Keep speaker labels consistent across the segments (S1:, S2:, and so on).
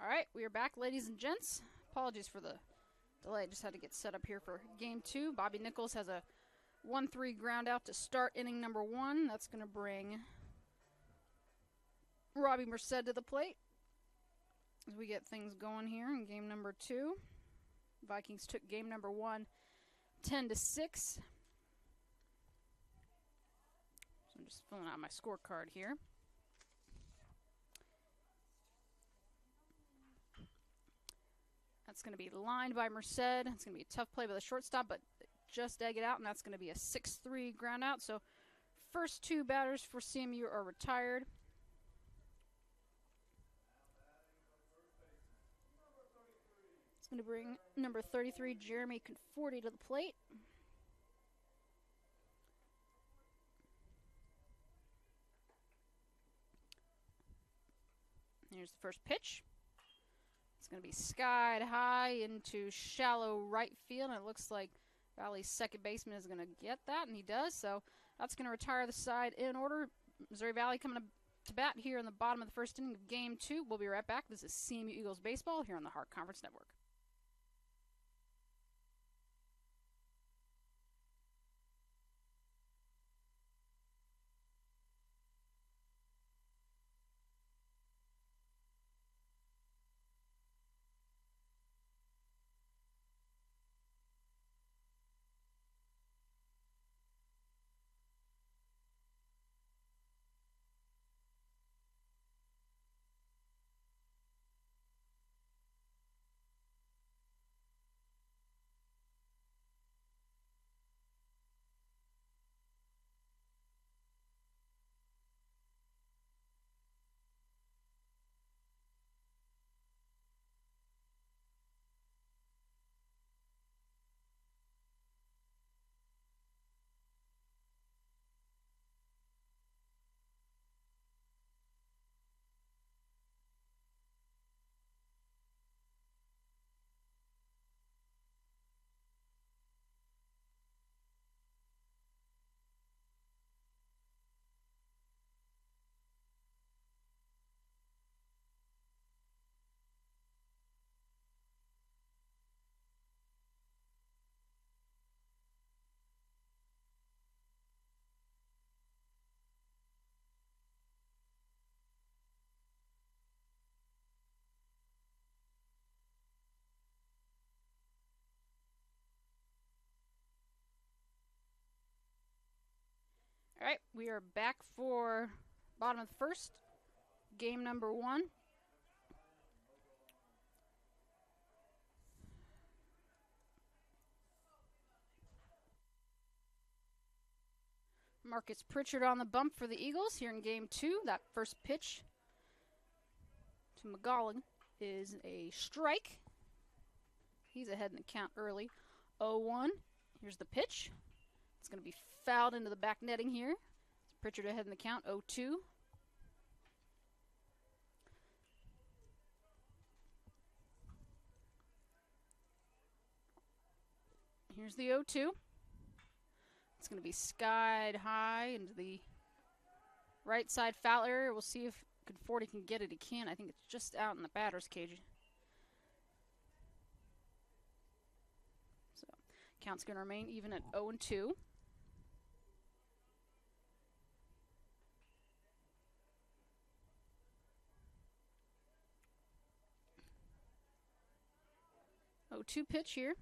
S1: All right, we are back, ladies and gents. Apologies for the delay. Just had to get set up here for game 2. Bobby Nichols has a 1-3 ground out to start inning number 1. That's going to bring Robbie Merced to the plate as we get things going here in game number 2. Vikings took game number 1 10-6. So I'm just filling out my scorecard here. That's going to be lined by Merced. It's going to be a tough play by the shortstop, but just egg it out, and that's going to be a 6-3 ground out. So first 2 batters for CMU are retired. It's going to bring number 33, Jeremy Conforti, to the plate. Here's the first pitch. It's going to be skied high into shallow right field, and it looks like Valley's second baseman is going to get that, and he does. So that's going to retire the side in order. Missouri Valley coming to bat here in the bottom of the first inning of game 2. We'll be right back. This is CMU Eagles Baseball here on the Hart Conference Network. All right, we are back for bottom of the first, game number 1. Marcus Pritchard on the bump for the Eagles here in game 2. That first pitch to McGowan is a strike. He's ahead in the count early. 0-1. Here's the pitch. It's going to be fouled into the back netting here. Pritchard ahead in the count, 0-2. Here's the 0-2. It's going to be skied high into the right side foul area. We'll see if Conforti can get it. He can. I think it's just out in the batter's cage. So count's going to remain even at 0-2. Oh, 2 pitch here.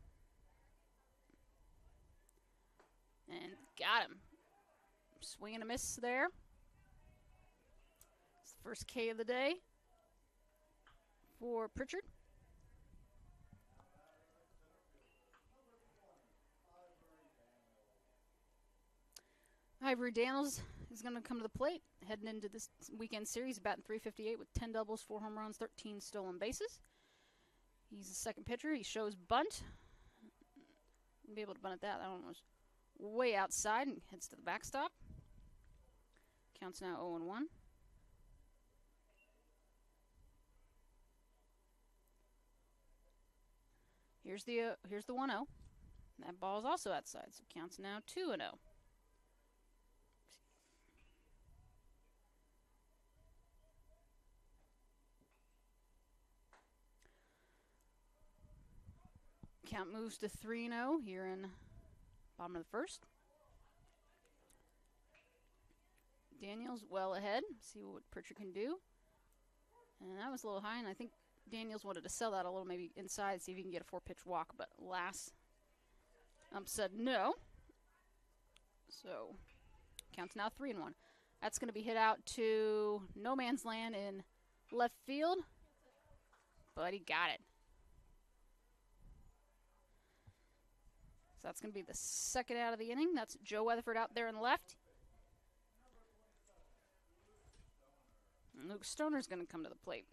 S1: And got him. Swing and a miss there. It's the first K of the day for Pritchard. Ivory Daniels is going to come to the plate, heading into this weekend series, batting .358 with 10 doubles, 4 home runs, 13 stolen bases. He's the second pitcher. He shows bunt. Won't be able to bunt at that. That one was way outside and heads to the backstop. Counts now 0-1. Here's the 1-0. That ball is also outside, so counts now 2-0. Count moves to 3-0 here in bottom of the first. Daniels well ahead. See what Pritchard can do. And that was a little high, and I think Daniels wanted to sell that a little, maybe inside, see if he can get a 4-pitch walk, but last said no. So counts now 3-1. That's going to be hit out to no man's land in left field, but he got it. So that's going to be the second out of the inning. That's Joe Weatherford out there in left. And Luke Stoner's going to come to the plate.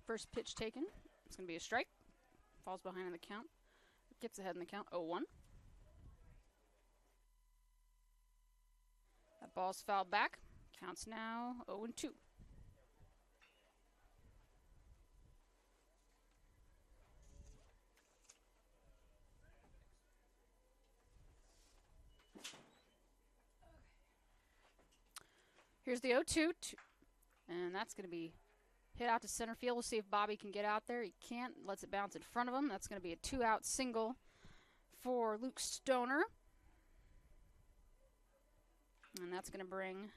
S1: First pitch taken. It's going to be a strike. Falls behind in the count. Gets ahead in the count. 0-1. That ball's fouled back. Counts now 0-2. Here's the 0-2. And that's going to be hit out to center field. We'll see if Bobby can get out there. He can't. Lets it bounce in front of him. That's going to be a 2-out single for Luke Stoner. And that's going to bring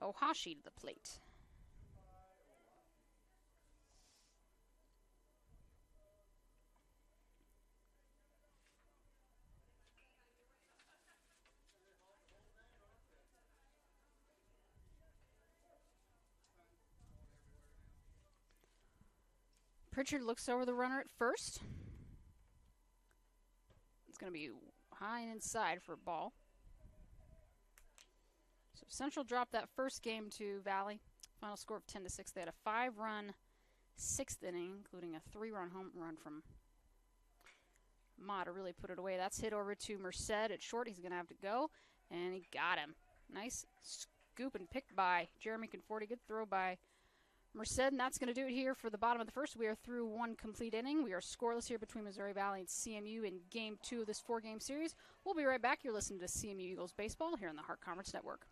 S1: Ohashi to the plate. Pritchard looks over the runner at first. It's going to be high and inside for a ball. So Central dropped that first game to Valley. Final score of 10-6. They had a 5-run sixth inning, including a 3-run home run from Ma to really put it away. That's hit over to Merced at short. He's going to have to go, and he got him. Nice scoop and pick by Jeremy Conforti. Good throw by Merced, and that's going to do it here for the bottom of the first. We are through one complete inning. We are scoreless here between Missouri Valley and CMU in Game 2 of this 4-game series. We'll be right back. You're listening to CMU Eagles Baseball here on the Hart Conference Network.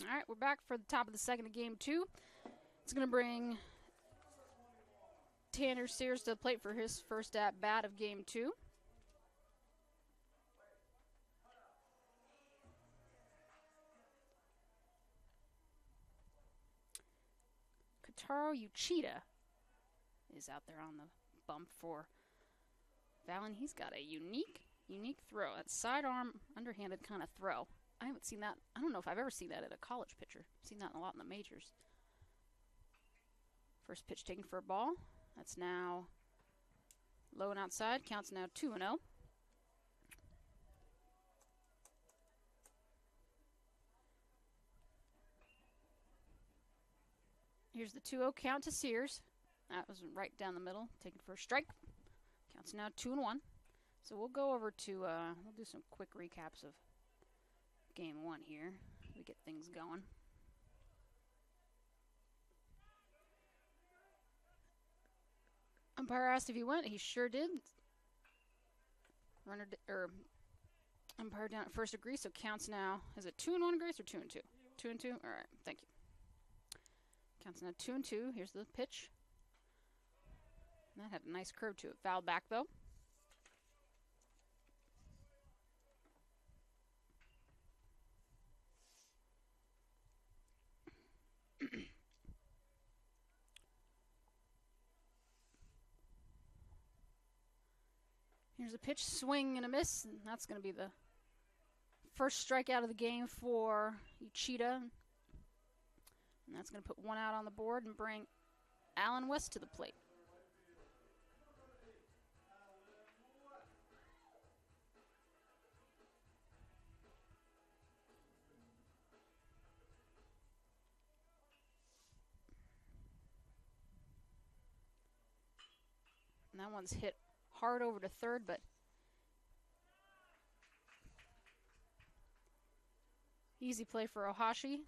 S1: All right, we're back for the top of the second of Game 2. It's going to bring Tanner Sears to the plate for his first at-bat of Game 2. Kotaro Uchida is out there on the bump for Valley. He's got a unique throw. That sidearm, underhanded kind of throw. I haven't seen that. I don't know if I've ever seen that at a college pitcher. I've seen that a lot in the majors. First pitch taken for a ball. That's now low and outside. Counts now 2-0. Here's the 2-0 count to Sears. That was right down the middle. Taken for a strike. Counts now 2-1. So we'll go over to, we'll do some quick recaps of Game 1 here. We get things going. Umpire asked if he went. He sure did. Umpire down at first agrees, so counts now. Is it 2-1 Grace or 2-2? 2-2? All right, thank you. Counts now 2-2. Here's the pitch. That had a nice curve to it. Foul back, though. Here's a pitch, swing and a miss, and that's going to be the first strikeout of the game for Uchida. And that's going to put one out on the board and bring Allen West to the plate. And that one's hit hard over to third, but easy play for Ohashi.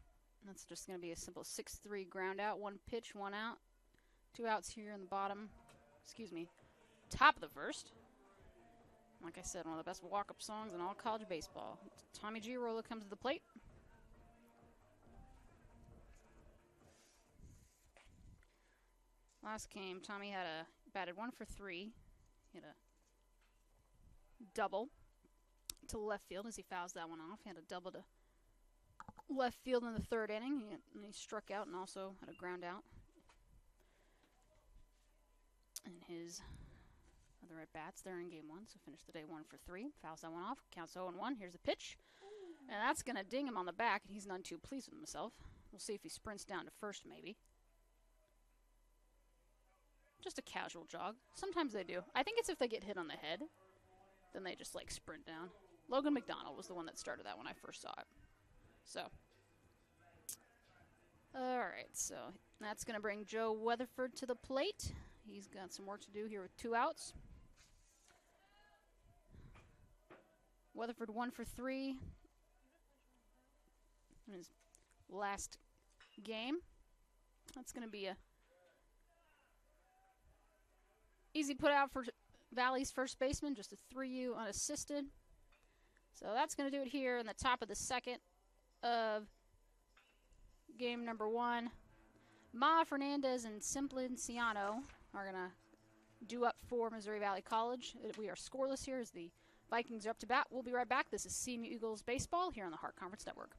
S1: That's just going to be a simple 6-3 ground out. One pitch, one out. 2 outs here in the top of the first. Like I said, one of the best walk-up songs in all college baseball. Tommy Giarola comes to the plate. Last game, Tommy batted 1 for 3. Hit a double to left field as he fouls that one off. He had a double to left field in the third inning. He struck out and also had a ground out. And his other at-bats there in game 1, so finished the day 1 for 3. Fouls that one off, counts 0-1. Here's the pitch. And that's going to ding him on the back, and he's none too pleased with himself. We'll see if he sprints down to first, maybe. Just a casual jog. Sometimes they do. I think it's if they get hit on the head, then they just, like, sprint down. Logan McDonald was the one that started that when I first saw it. So, all right, so that's going to bring Joe Weatherford to the plate. He's got some work to do here with 2 outs. Weatherford 1 for 3 in his last game. That's going to be a easy put out for Valley's first baseman, just a 3U unassisted. So that's going to do it here in the top of the second of game number 1. Ma Fernandez and Simplinciano are going to do up for Missouri Valley College. We are scoreless here as the Vikings are up to bat. We'll be right back. This is CMU Eagles Baseball here on the Hart Conference Network.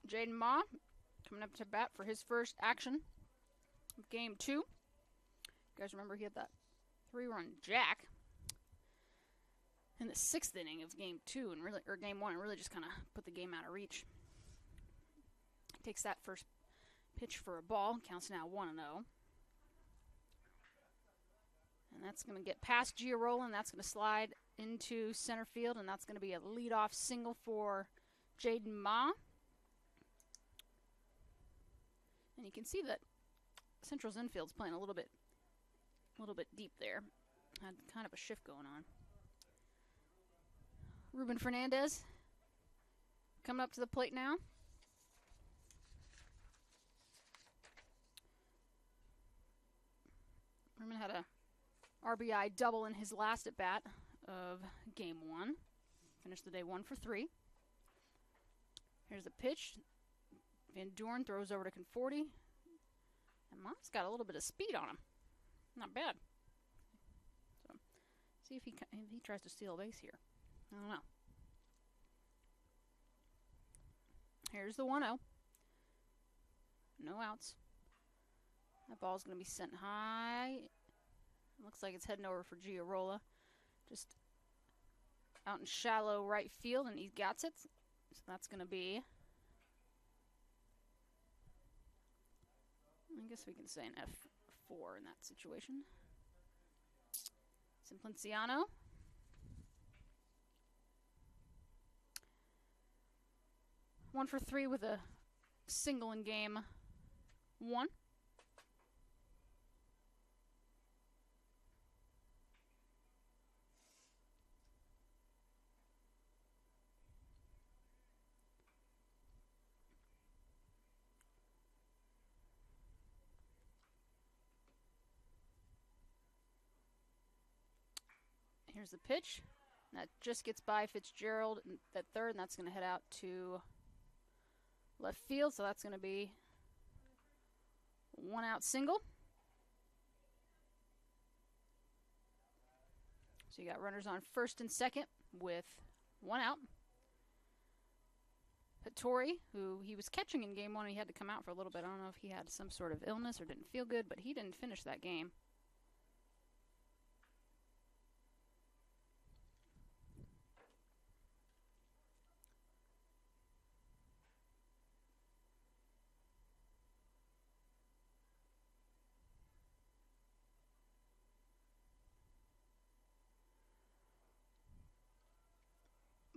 S1: Jaden Ma coming up to bat for his first action of game 2. You guys remember he had that 3-run jack in the 6th inning of game 2 and game 1 and really just kind of put the game out of reach. Takes that first pitch for a ball, counts now 1-0. And that's going to get past Giarola, and that's going to slide into center field, and that's going to be a leadoff single for Jaden Ma. And you can see that Central's infield's playing a little bit deep there. Had kind of a shift going on. Ruben Fernandez coming up to the plate now. Ruben had a RBI double in his last at bat of game 1. Finished the day 1 for 3. Here's the pitch. Van Doorn throws over to Conforti. And Ma's got a little bit of speed on him. Not bad. So, see if he tries to steal a base here. I don't know. Here's the 1-0. No outs. That ball's going to be sent high. Looks like it's heading over for Giarola. Just out in shallow right field, and he gets it. So that's going to be, I guess we can say an F4 in that situation. Simplinciano. One for 3 with a single in game 1. Here's the pitch. That just gets by Fitzgerald at third, and that's going to head out to left field. So that's going to be 1 out single. So you got runners on first and second with 1 out. Hattori, who he was catching in game 1, he had to come out for a little bit. I don't know if he had some sort of illness or didn't feel good, but he didn't finish that game.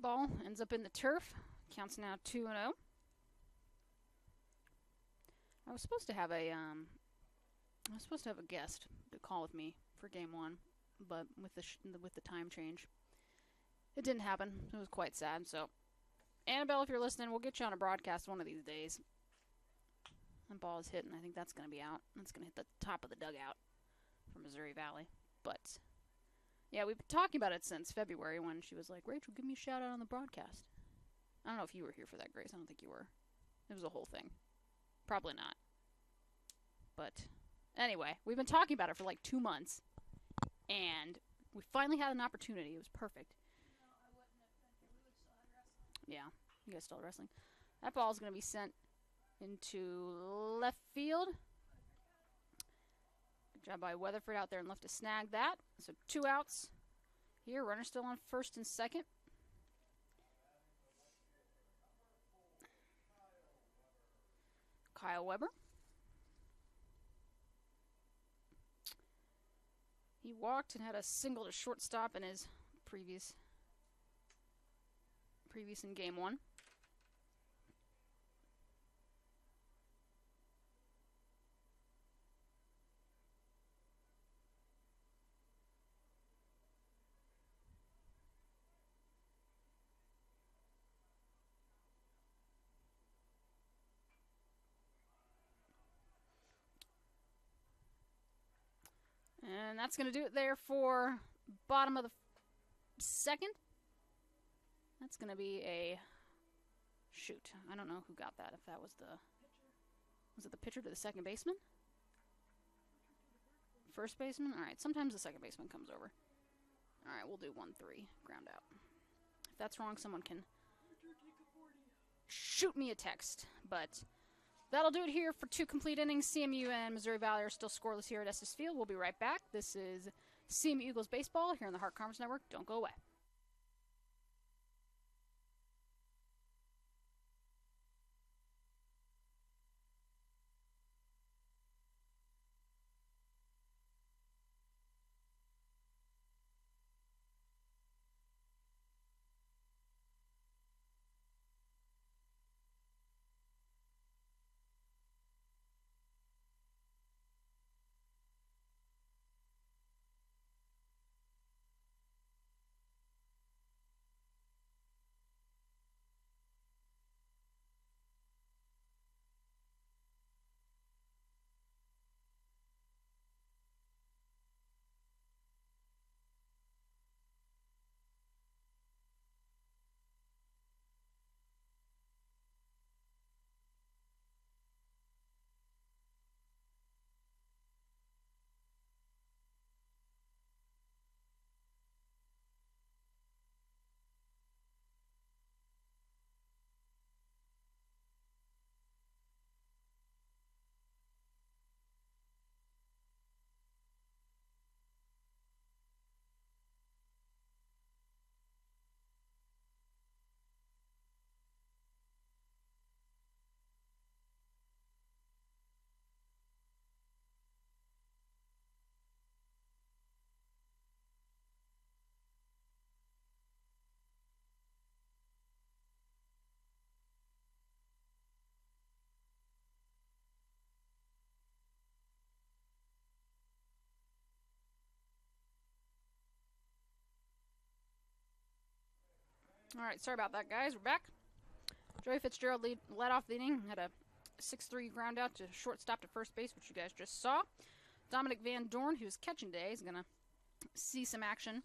S1: Ball ends up in the turf. Counts now 2-0. I was supposed to have a guest to call with me for game 1, but with the time change, it didn't happen. It was quite sad. So, Annabelle, if you're listening, we'll get you on a broadcast one of these days. That ball is hitting. I think that's going to be out. That's going to hit the top of the dugout for Missouri Valley. But yeah, we've been talking about it since February when she was like, Rachel, give me a shout out on the broadcast. I don't know if you were here for that, Grace. I don't think you were. It was a whole thing. Probably not. But anyway, we've been talking about it for like 2 months. And we finally had an opportunity. It was perfect.
S2: No, I wouldn't have been here. We would still have wrestling.
S1: Yeah, you guys still have wrestling. That ball is going to be sent into left field. Good job by Weatherford out there and left to snag that. So 2 outs here. Runner still on first and second. Kyle Weber. He walked and had a single to shortstop in his previous in game 1. And that's going to do it there for bottom of the second. That's going to be a shoot. I don't know who got that. If that was was it the pitcher to the second baseman? First baseman? All right, sometimes the second baseman comes over. All right, we'll do 1-3, ground out. If that's wrong, someone can shoot me a text. But that'll do it here for 2 complete innings. CMU and Missouri Valley are still scoreless here at Estes Field. We'll be right back. This is CMU Eagles Baseball here on the Heart Conference Network. Don't go away. All right, sorry about that, guys. We're back. Joey Fitzgerald led off the inning, had a 6-3 ground out to shortstop to first base, which you guys just saw. Dominic Van Dorn, who's catching today, is going to see some action.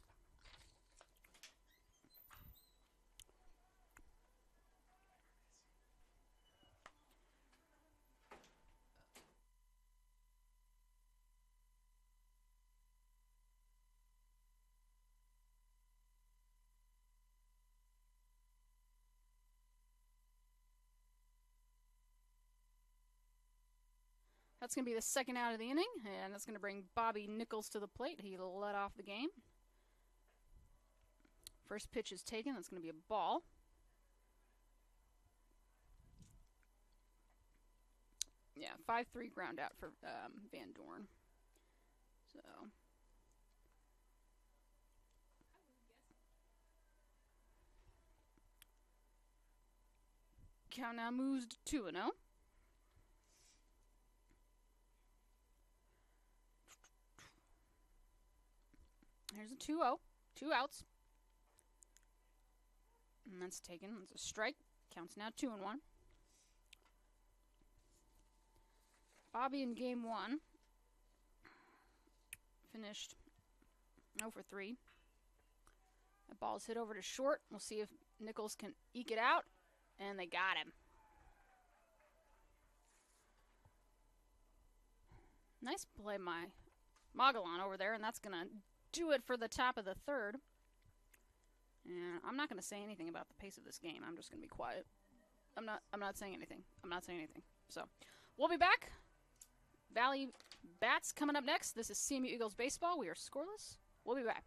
S1: That's going to be the second out of the inning, and that's going to bring Bobby Nichols to the plate. He led off the game. First pitch is taken. That's going to be a ball. Yeah, 5-3 ground out for Van Dorn. So count now moves to 2-0. Here's a 2-0. 2 outs. And that's taken. That's a strike. Counts now 2-1. Bobby in game 1 finished 0 for 3. That ball's hit over to short. We'll see if Nichols can eke it out. And they got him. Nice play by Magellan over there, and that's going to do it for the top of the third. And I'm not going to say anything about the pace of this game. I'm just going to be quiet. I'm not saying anything. I'm not saying anything. So, we'll be back. Valley Bats coming up next. This is CMU Eagles baseball. We are scoreless. We'll be back.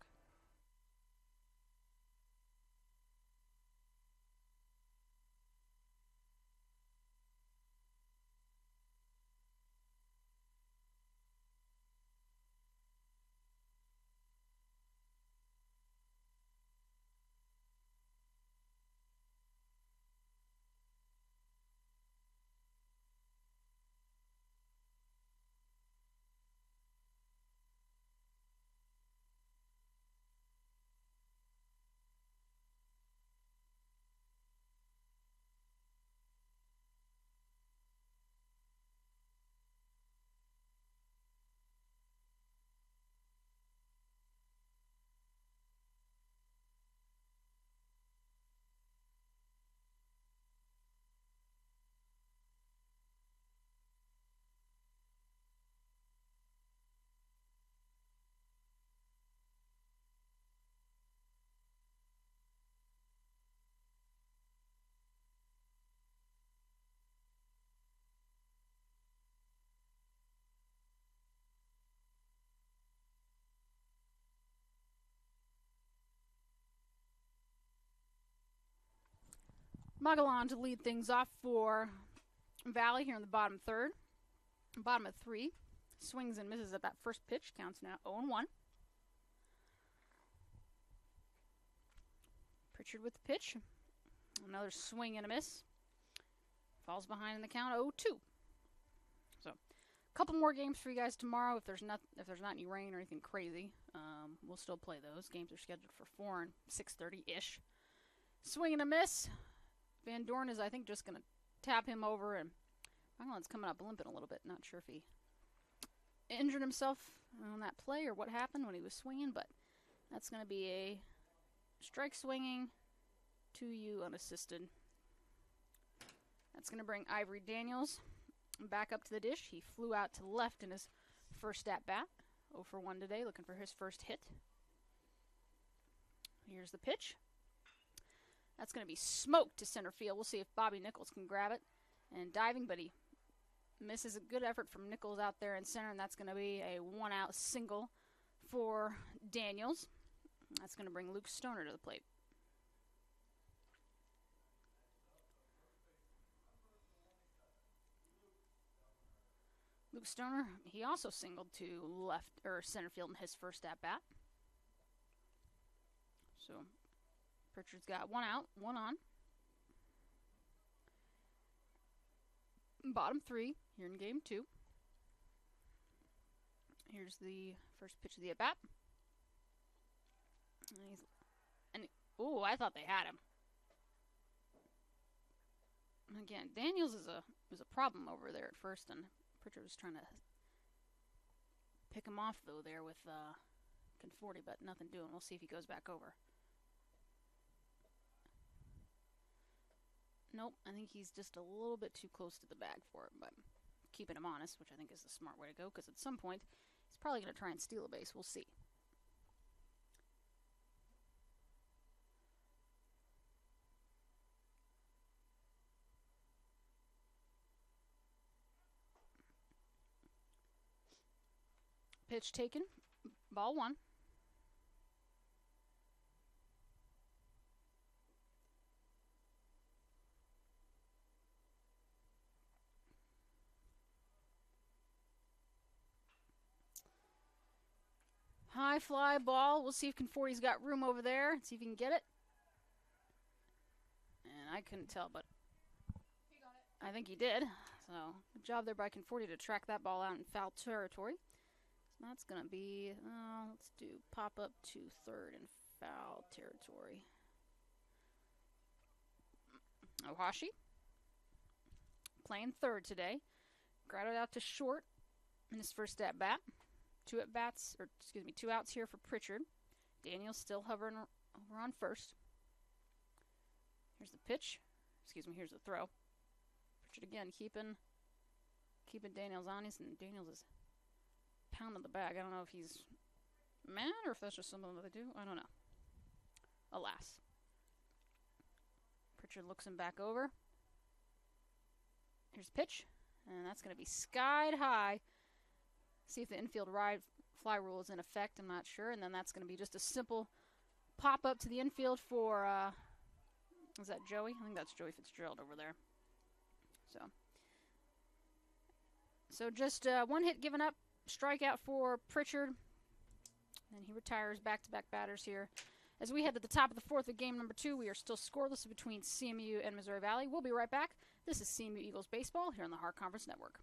S1: Magellan to lead things off for Valley here in the bottom third. Bottom of 3. Swings and misses at that first pitch. Counts now 0-1. Pritchard with the pitch. Another swing and a miss. Falls behind in the count 0-2. So, a couple more games for you guys tomorrow. If there's not any rain or anything crazy, we'll still play those. Games are scheduled for 4 and 6:30-ish. Swing and a miss. Van Dorn is, I think, just going to tap him over, and Magellan's coming up limping a little bit. Not sure if he injured himself on that play or what happened when he was swinging, but that's going to be a strike swinging to you unassisted. That's going to bring Ivory Daniels back up to the dish. He flew out to left in his first at-bat. 0 for 1 today, looking for his first hit. Here's the pitch. That's going to be smoked to center field. We'll see if Bobby Nichols can grab it. And diving, but he misses a good effort from Nichols out there in center, and that's going to be a 1-out single for Daniels. That's going to bring Luke Stoner to the plate. Luke Stoner, he also singled to left or center field in his first at-bat. So Pritchard's got 1 out, 1 on. Bottom 3 here in game 2. Here's the first pitch of the at-bat. Oh, I thought they had him. Again, Daniels is a problem over there at first, and Pritchard was trying to pick him off though there with Conforti, but nothing doing. We'll see if he goes back over. Nope, I think he's just a little bit too close to the bag for it, but keeping him honest, which I think is the smart way to go, because at some point he's probably going to try and steal a base. We'll see. Pitch taken, ball one. High fly ball. We'll see if Conforti's got room over there. See if he can get it. And I couldn't tell, but
S2: He got it.
S1: I think he did. So good job there by Conforti to track that ball out in foul territory. So that's going to be, let's do pop up to third in foul territory. Ohashi playing third today. Grounded out to short in his first at bat. Two outs here for Pritchard. Daniels still hovering over on first. Here's the pitch. Here's the throw. Pritchard again keeping Daniels honest, and Daniels is pounding the bag. I don't know if he's mad or if that's just something that they do. I don't know. Alas. Pritchard looks him back over. Here's the pitch, and that's going to be skied high. See if the infield fly rule is in effect. I'm not sure. And then that's going to be just a simple pop up to the infield for, is that Joey? I think that's Joey Fitzgerald over there. So just one hit given up, strikeout for Pritchard. And he retires back-to-back batters here. As we head to the top of the fourth of game number 2, we are still scoreless between CMU and Missouri Valley. We'll be right back. This is CMU Eagles Baseball here on the Heart Conference Network.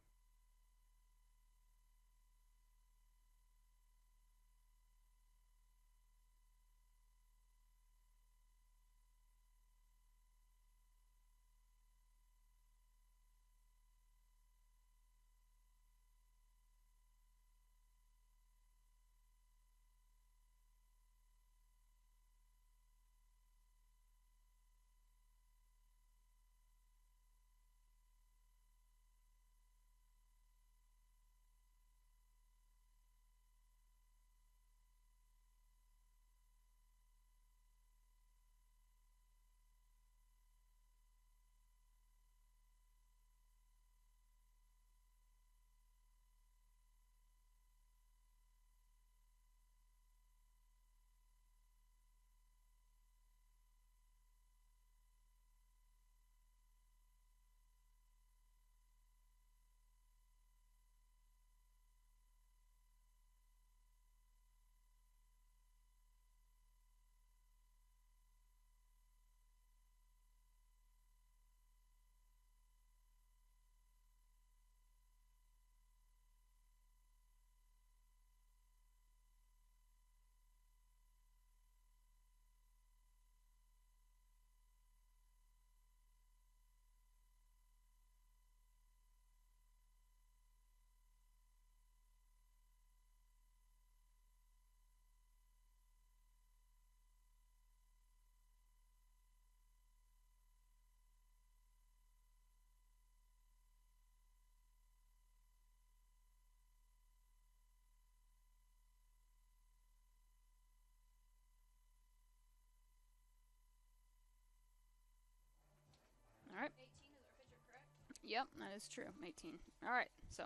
S1: All right.
S2: 18 is our pitcher, correct?
S1: Yep, that is true. 18. All right, so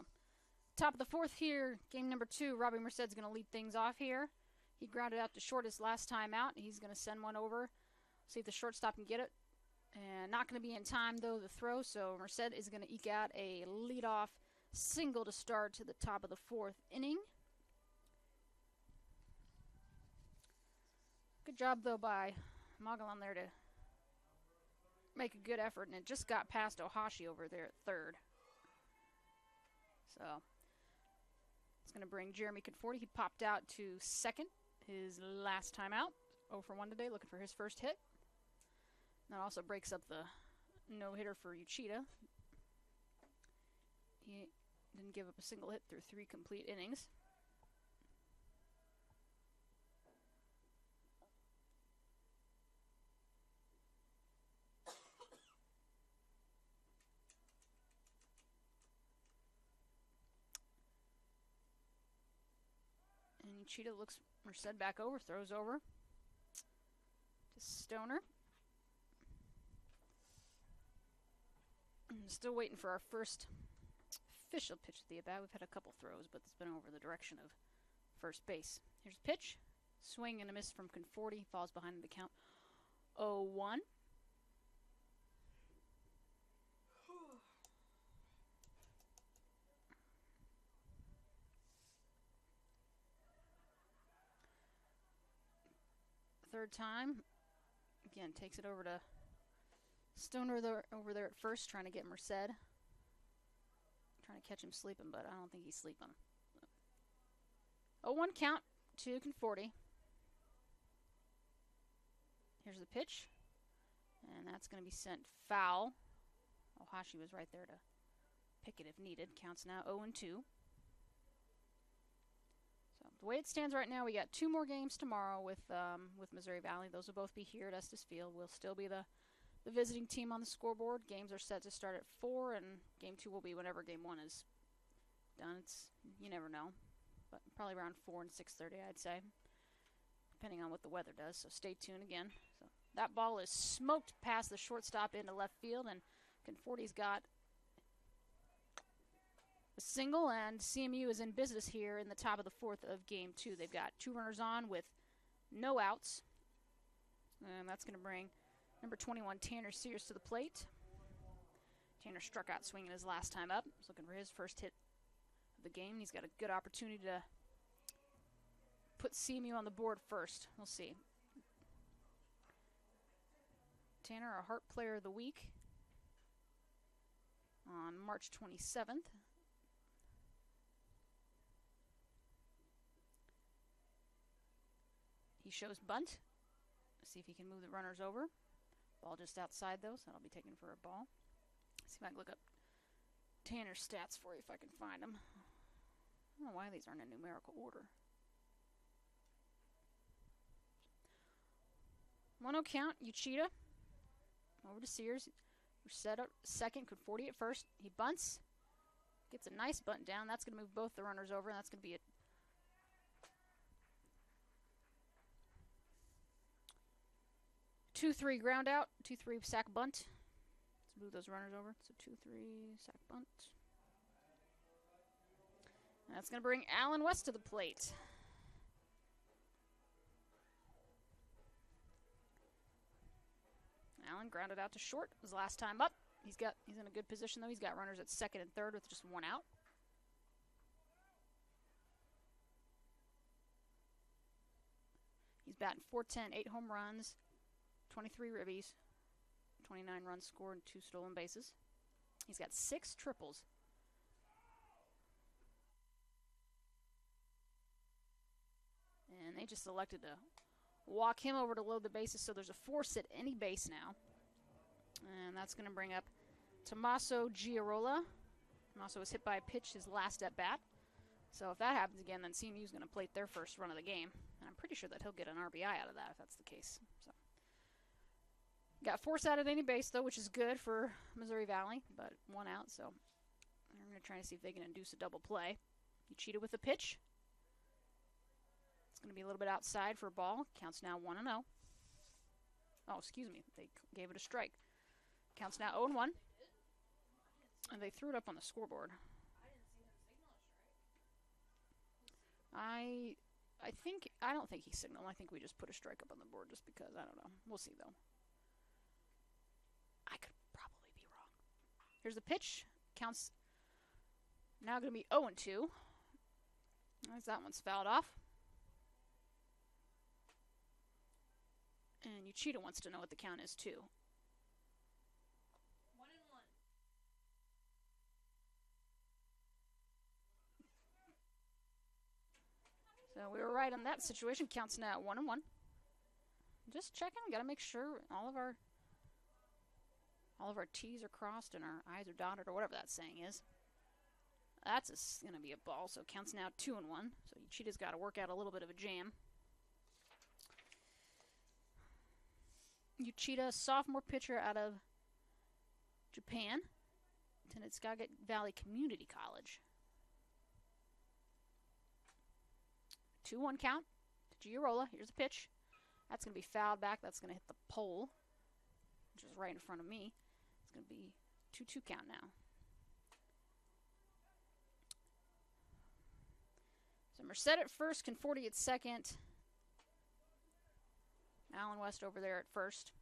S1: top of the fourth here, game number 2. Robbie Merced's going to lead things off here. He grounded out to short his last time out. He's going to send one over, see if the shortstop can get it. And not going to be in time, though, the throw, so Merced is going to eke out a leadoff single to start to the top of the fourth inning. Good job, though, by Mogollon there to make a good effort, and it just got past Ohashi over there at third. So it's going to bring Jeremy Conforti. He popped out to second his last time out. 0 for 1 today, looking for his first hit. That also breaks up the no-hitter for Uchida. He didn't give up a single hit through 3 complete innings. And Uchida looks Merced back over, throws over to Stoner. Still waiting for our first official pitch of the at-bat. We've had a couple throws, but it's been over the direction of first base. Here's a pitch. Swing and a miss from Conforti. Falls behind in the count 0-1. Third time. Again, takes it over to Stoner over there at first, trying to get Merced. Trying to catch him sleeping, but I don't think he's sleeping. 0-1 count to Conforti. Here's the pitch. And that's going to be sent foul. Ohashi was right there to pick it if needed. Counts now 0-2. So the way it stands right now, we got 2 more games tomorrow with Missouri Valley. Those will both be here at Estes Field. We'll still be the visiting team on the scoreboard. Games are set to start at 4, and Game 2 will be whenever Game 1 is done. You never know, but probably around 4 and 6:30, I'd say, depending on what the weather does. So stay tuned again. So that ball is smoked past the shortstop into left field, and Conforti's got a single, and CMU is in business here in the top of the 4th of Game 2. They've got 2 runners on with no outs, and that's going to bring number 21, Tanner Sears, to the plate. Tanner struck out swinging his last time up. He's looking for his first hit of the game. He's got a good opportunity to put CMU on the board first. We'll see. Tanner, our Hart Player of the Week on March 27th. He shows bunt. See if he can move the runners over. Ball just outside, though, so that'll be taken for a ball. See if I can look up Tanner's stats for you if I can find them. I don't know why these aren't in numerical order. 1-0 count, Uchida. Over to Sears. We're set up second, Conforti at first. He bunts. Gets a nice bunt down. That's going to move both the runners over, and that's going to be a 2-3 ground out, 2-3 sack bunt. Let's move those runners over. So 2-3 sack bunt. And that's going to bring Allen West to the plate. Allen grounded out to short. His last time up. He's in a good position though. He's got runners at second and third with just 1 out. He's batting .410, 8 home runs, 23 ribbies, 29 runs scored, and 2 stolen bases. He's got 6 triples. And they just elected to walk him over to load the bases, so there's a force at any base now. And that's going to bring up Tommaso Giarola. Tommaso was hit by a pitch his last at bat. So if that happens again, then CMU's going to plate their first run of the game. And I'm pretty sure that he'll get an RBI out of that if that's the case. So got force out at any base, though, which is good for Missouri Valley, but 1 out. So I'm going to try to see if they can induce a double play. He cheated with a pitch. It's going to be a little bit outside for a ball. Counts now 1-0. Oh, excuse me. They gave it a strike. Counts now 0-1. And they threw it up on the scoreboard. I don't think he signaled. I think we just put a strike up on the board just because. I don't know. We'll see, though. I could probably be wrong. Here's the pitch. Counts now going to be 0-2. As that one's fouled off. And Uchida wants to know what the count is, too.
S2: 1-1.
S1: So we were right on that situation. Counts now at 1-1. Just checking. Got to make sure all All of our T's are crossed and our I's are dotted, or whatever that saying is. That's going to be a ball, so it counts now 2-1. So Uchita's got to work out a little bit of a jam. Uchita, sophomore pitcher out of Japan, attended Skagit Valley Community College. 2-1 count to Giarola. Here's the pitch. That's going to be fouled back. That's going to hit the pole, which is right in front of me. It's going to be 2-2 count now. So Merced at first, Conforti at second. Allen West over there at first.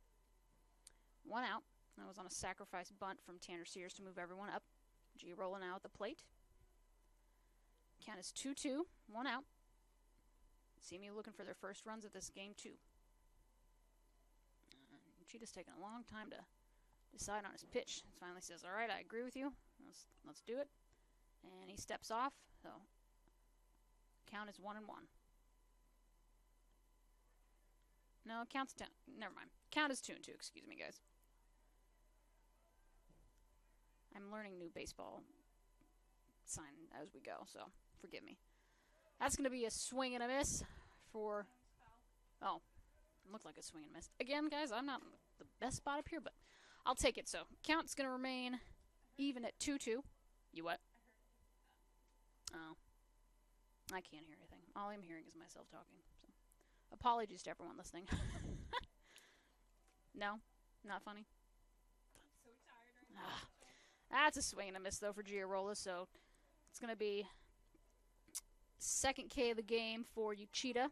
S1: 1 out. That was on a sacrifice bunt from Tanner Sears to move everyone up. Giarola now at the plate. Count is 2-2. 1 out. CMU looking for their first runs at this game, too. Cheetah's taking a long time to decide on his pitch. He finally says, all right, I agree with you. Let's do it. And he steps off. So count is 1-1. No, count's 10. Never mind. Count is 2-2. Excuse me, guys. I'm learning new baseball sign as we go, so forgive me. That's going to be a swing and a miss for... Oh, looked like a swing and a miss. Again, guys, I'm not in the best spot up here, but I'll take it. So count's going to remain even at 2-2. You what? Oh. I can't hear anything. All I'm hearing is myself talking. So apologies to everyone listening. No? Not funny?
S2: So tired right now.
S1: That's a swing and a miss, though, for Giarola, so it's going to be second K of the game for Uchita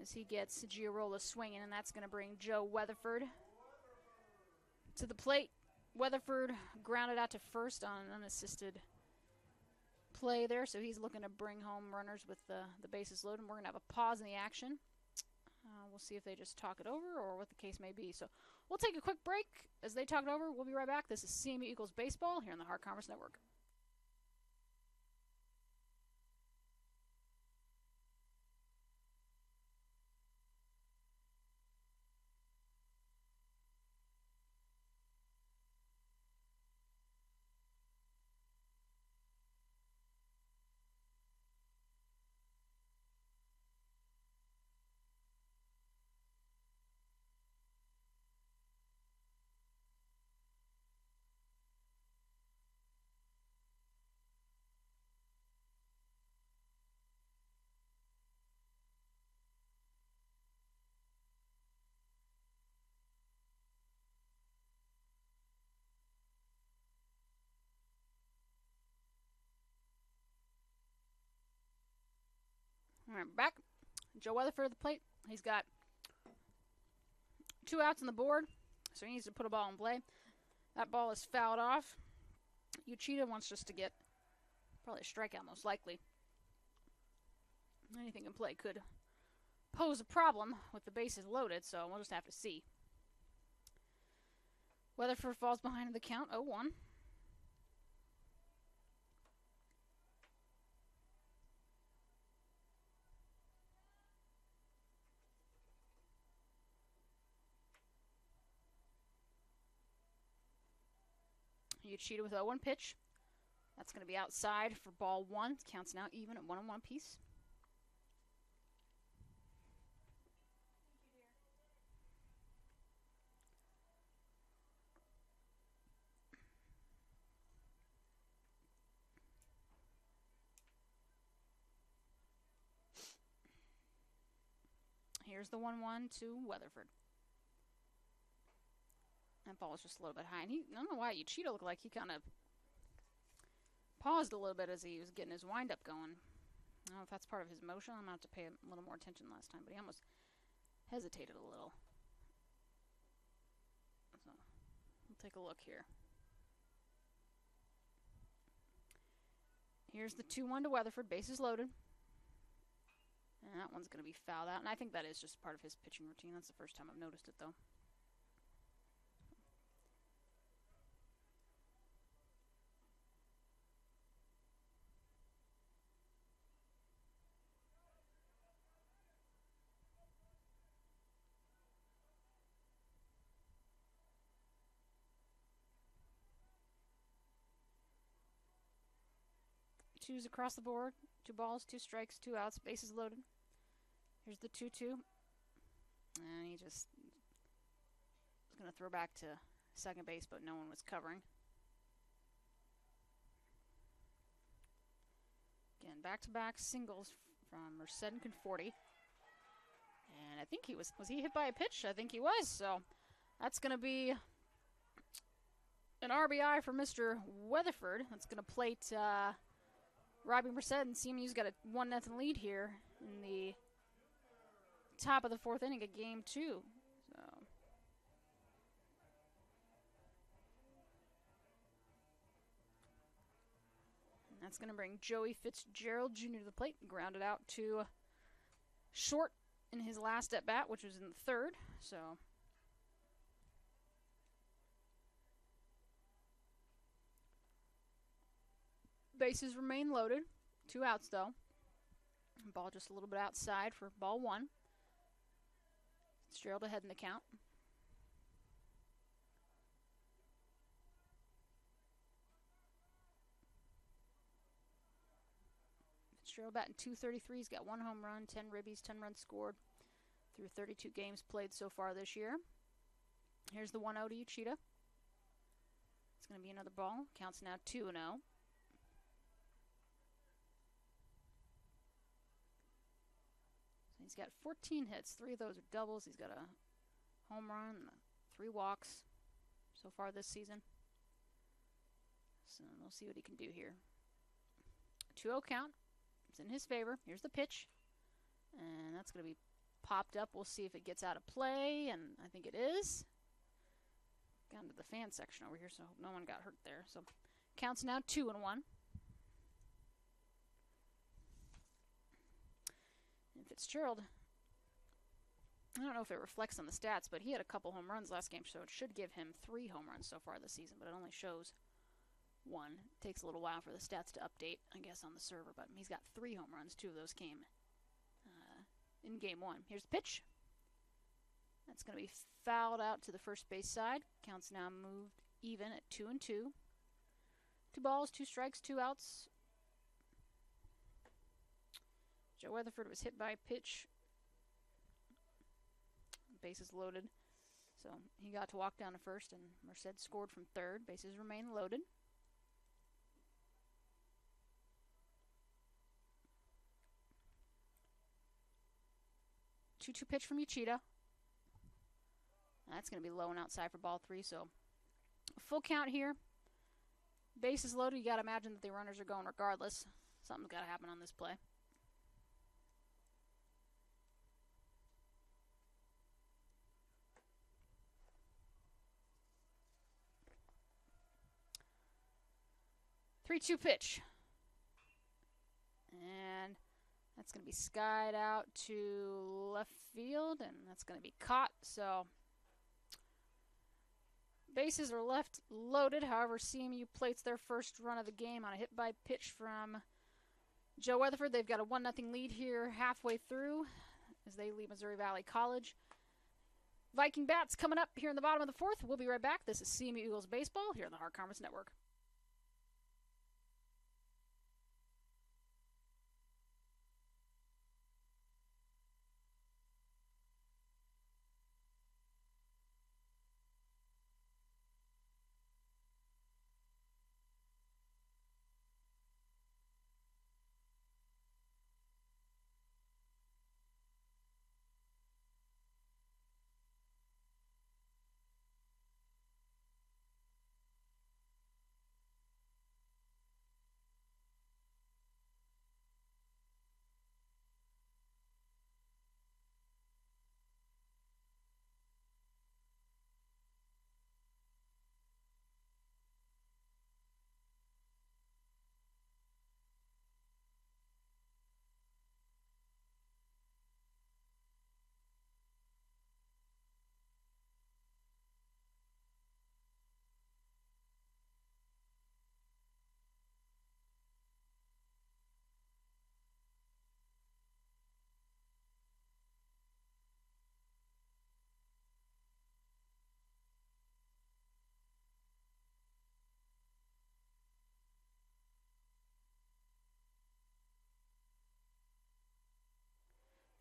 S1: as he gets Giarola swinging, and that's going to bring Joe Weatherford to the plate. Weatherford grounded out to first on an unassisted play there, so he's looking to bring home runners with the bases loaded, and we're going to have a pause in the action. We'll see if they just talk it over or what the case may be. So we'll take a quick break. As they talk it over, we'll be right back. This is CMU Eagles Baseball here on the Heart Conference Network. All right, back. Joe Weatherford at the plate. He's got 2 outs on the board, so he needs to put a ball in play. That ball is fouled off. Uchita wants just to get probably a strikeout, most likely. Anything in play could pose a problem with the bases loaded, so we'll just have to see. Weatherford falls behind in the count, 0-1. Uchita with 0-1 pitch. That's going to be outside for ball 1. It counts now even at 1-1 piece. Here's the 1-1 to Weatherford. That ball was just a little bit high. And I don't know why, Uchita looked like he kind of paused a little bit as he was getting his windup going. I don't know if that's part of his motion. I'm going to have to pay a little more attention last time, but he almost hesitated a little. So, we'll take a look here. Here's the 2-1 to Weatherford, bases loaded. And that one's going to be fouled out. And I think that is just part of his pitching routine. That's the first time I've noticed it, though. 2-2s across the board. 2 balls, 2 strikes, 2 outs, bases loaded. Here's the 2-2. And he just was going to throw back to second base, but no one was covering. Again, back-to-back singles from Merced and Conforti. And I think he was he hit by a pitch? I think he was. So that's going to be an RBI for Mr. Weatherford. That's going to plate Robbie Merced, and CMU's got a 1-0 lead here in the top of the 4th inning of Game 2. So and that's going to bring Joey Fitzgerald Jr. to the plate, grounded out to short in his last at bat, which was in the 3rd. So bases remain loaded. 2 outs though. Ball just a little bit outside for ball 1. Fitzgerald ahead in the count. Fitzgerald batting .233. He's got 1 home run, 10 ribbies, 10 runs scored through 32 games played so far this year. Here's the 1-0 to Uchida. It's going to be another ball. Counts now 2-0. So he's got 14 hits. 3 of those are doubles. He's got a home run, 3 walks so far this season. So we'll see what he can do here. 2-0 count. It's in his favor. Here's the pitch. And that's going to be popped up. We'll see if it gets out of play, and I think it is. Got into the fan section over here, so I hope no one got hurt there. So counts now 2-1. And Fitzgerald, I don't know if it reflects on the stats, but he had a couple home runs last game, so it should give him 3 home runs so far this season, but it only shows 1. It takes a little while for the stats to update, I guess, on the server, but he's got 3 home runs. 2 of those came in Game 1. Here's the pitch. That's going to be fouled out to the first base side. Counts now moved even at 2-2. 2 balls, 2 strikes, 2 outs. Joe Weatherford was hit by a pitch. Bases loaded. So he got to walk down to first, and Merced scored from 3rd. Bases remain loaded. Two-two pitch from Uchida. That's going to be low and outside for ball 3, so full count here. Bases loaded. You got to imagine that the runners are going regardless. Something's got to happen on this play. Three-two pitch. And that's going to be skied out to left field, and that's going to be caught. So bases are left loaded. However, CMU plates their first run of the game on a hit by pitch from Joe Weatherford. They've got a 1-0 lead here halfway through as they lead Missouri Valley College. Viking bats coming up here in the bottom of the 4th. We'll be right back. This is CMU Eagles Baseball here on the Heart Conference Network.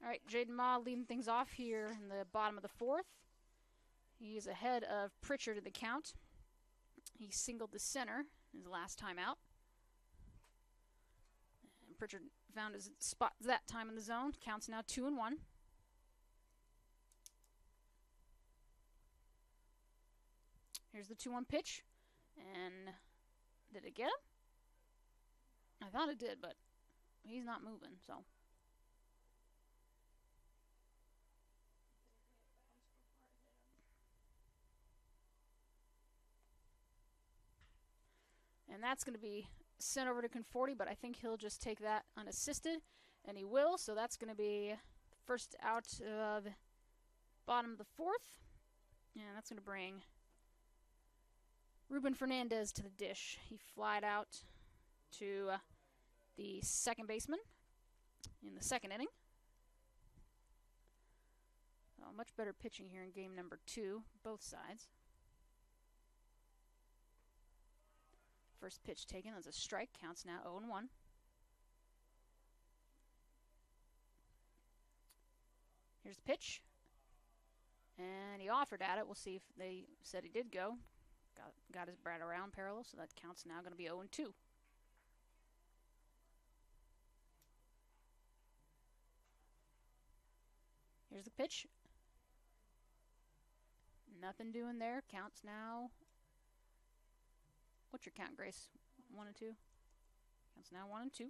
S1: All right, Jaden Ma leading things off here in the bottom of the fourth. He's ahead of Pritchard in the count. He singled the center his last time out. And Pritchard found his spot that time in the zone. Counts now 2-1. Here's the 2-1 pitch. And did it get him? I thought it did, but he's not moving, so. And that's going to be sent over to Conforti, but I think he'll just take that unassisted, and he will. So that's going to be the first out of bottom of the fourth. And that's going to bring Ruben Fernandez to the dish. He flied out to the second baseman in the second inning. So much better pitching here in game number 2, both sides. First pitch taken as a strike. Counts now 0-1. Here's the pitch. And he offered at it. We'll see if they said he did go. Got his bat around parallel, so that counts now going to be 0-2. Here's the pitch. Nothing doing there. Counts now. What's your count, Grace? 1 and 2? Counts now 1 and 2.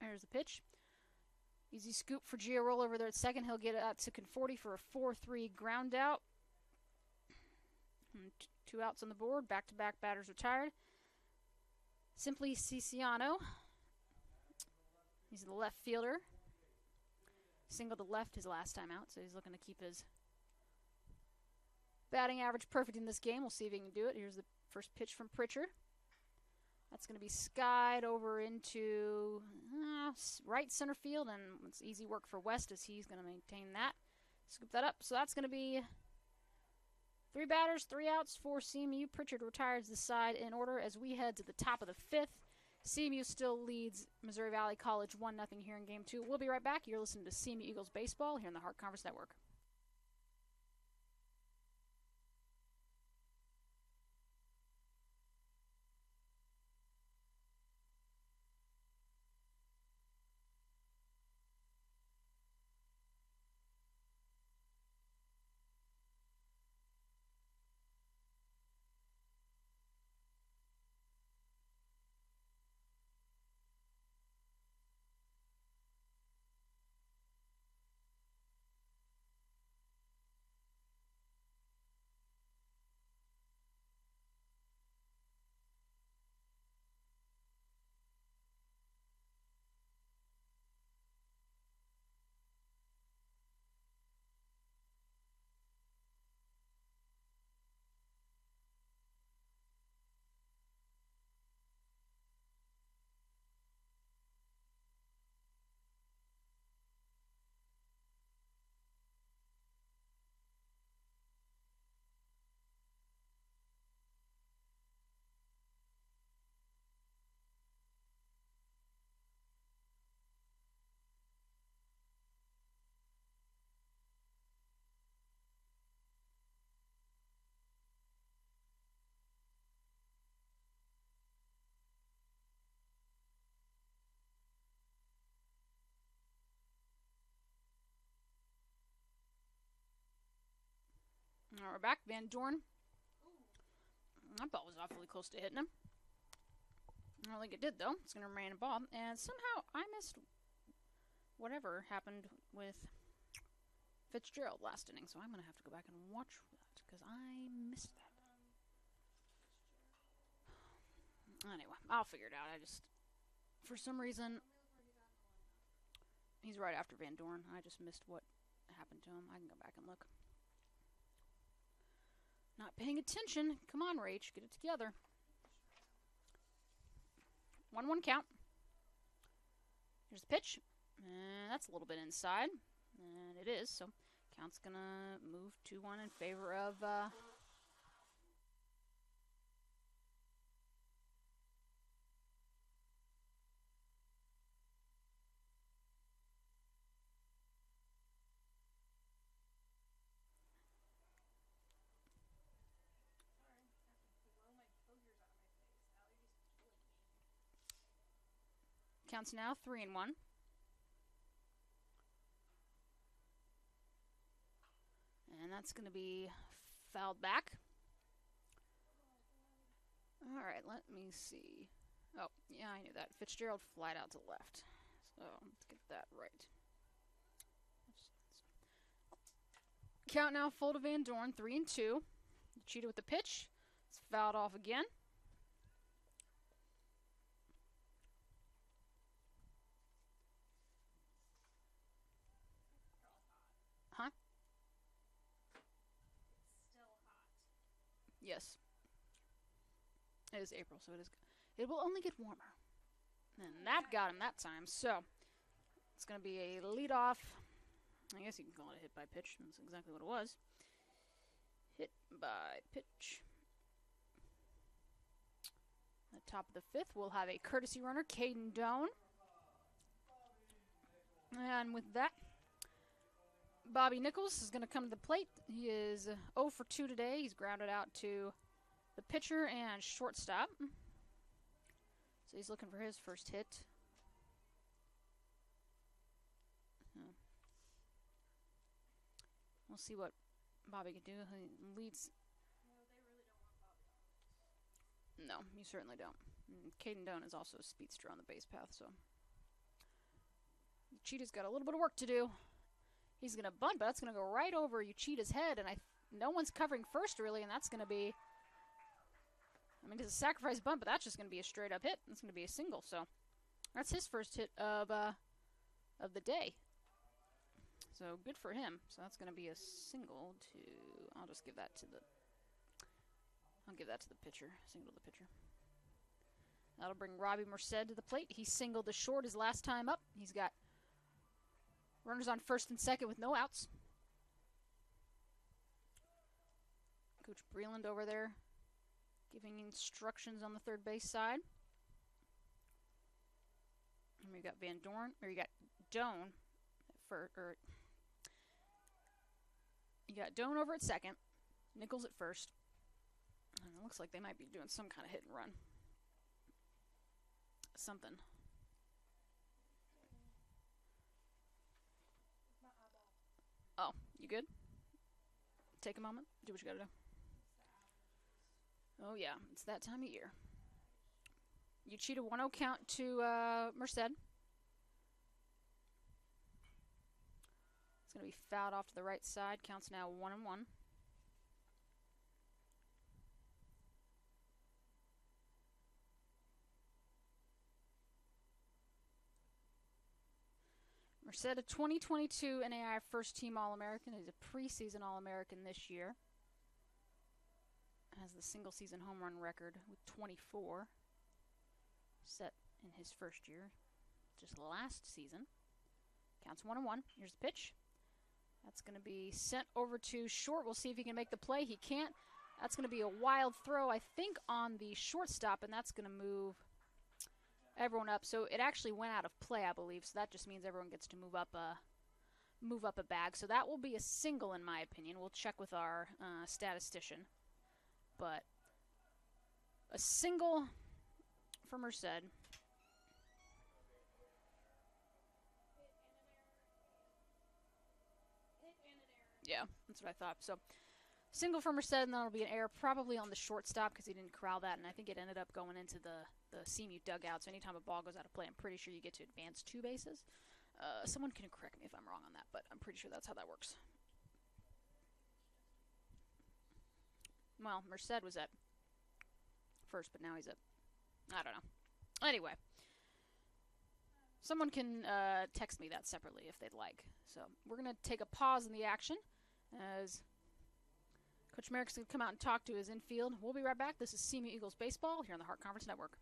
S1: There's the pitch. Easy scoop for Gio Roll over there at second. He'll get it out to Conforti for a 4-3 ground out. And 2 outs on the board. Back-to-back batters retired. Simply Ciciano. He's the left fielder. Single to left his last time out, so he's looking to keep his batting average perfect in this game. We'll see if he can do it. Here's the first pitch from Pritchard. That's going to be skied over into right center field, and it's easy work for West as he's going to maintain that. Scoop that up. So that's going to be 3 batters, 3 outs for CMU. Pritchard retires the side in order as we head to the top of the 5th. CMU still leads Missouri Valley College 1-0 here in Game 2. We'll be right back. You're listening to CMU Eagles Baseball here on the Heart Conference Network. All right, we're back. Van Dorn. That ball was awfully close to hitting him. I don't think it did, though. It's going to remain a ball. And somehow I missed whatever happened with Fitzgerald last inning, so I'm going to have to go back and watch that because I missed that. Anyway, I'll figure it out. For some reason, he's right after Van Dorn. I just missed what happened to him. I can go back and look. Not paying attention. Come on, Rach. Get it together. 1-1 count. Here's the pitch. And that's a little bit inside. And it is. So count's going to move 2-1 in favor of Counts now 3-1. And that's going to be fouled back. All right, let me see. Oh, yeah, I knew that. Fitzgerald flied out to the left. So let's get that right. Count now full to Van Dorn, 3-2. Cheated with the pitch. It's fouled off again. Huh?
S2: It's still hot.
S1: Yes. It is April, so it is. It will only get warmer. And that got him that time. So it's going to be a leadoff. I guess you can call it a hit by pitch. That's exactly what it was. Hit by pitch. At the top of the fifth, we'll have a courtesy runner, Caden Doan. And with that, Bobby Nichols is going to come to the plate. He is 0 for 2 today. He's grounded out to the pitcher and shortstop. So he's looking for his first hit. We'll see what Bobby can do. He leads.
S2: No, they really don't want Bobby on.
S1: No, you certainly don't. And Caden Doan is also a speedster on the base path, so Uchita's got a little bit of work to do. He's going to bunt, but that's going to go right over Uchita's head, and no one's covering first, really, and that's going to be, I mean, it's a sacrifice bunt, but that's just going to be a straight-up hit. It's going to be a single, so that's his first hit of the day. So good for him. So that's going to be a single to, I'll give that to the pitcher. Single to the pitcher. That'll bring Robbie Merced to the plate. He singled to short his last time up. He's got runners on first and second with no outs. Coach Breland over there giving instructions on the third base side. And we got Van Dorn, or you got Doan you got Doan over at second, Nichols at first. And it looks like they might be doing some kind of hit and run. Something. Oh, you good? Take a moment. Do what you gotta do. Oh, yeah. It's that time of year. You cheat a 1-0 count to Merced. It's going to be fouled off to the right side. Counts now 1-1. Merced, a 2022 NAI first-team All-American. He's a preseason All-American this year. Has the single-season home run record with 24. Set in his first year, just last season. Counts 1-1. Here's the pitch. That's going to be sent over to short. We'll see if he can make the play. He can't. That's going to be a wild throw, I think, on the shortstop, and that's going to move everyone up. So it actually went out of play, I believe. So that just means everyone gets to move up a bag. So that will be a single, in my opinion. We'll check with our statistician. But a single for Merced. Yeah, that's what I thought. So, single for Merced, and then it'll be an error probably on the shortstop because he didn't corral that, and I think it ended up going into the CMU dugout. So anytime a ball goes out of play, I'm pretty sure you get to advance 2 bases. Someone can correct me if I'm wrong on that, but I'm pretty sure that's how that works. Well, Merced was at first, but now he's at, I don't know. Anyway, someone can text me that separately if they'd like. So we're going to take a pause in the action as Coach Merrick's going to come out and talk to his infield. We'll be right back. This is CMU Eagles Baseball here on the Heart Conference Network.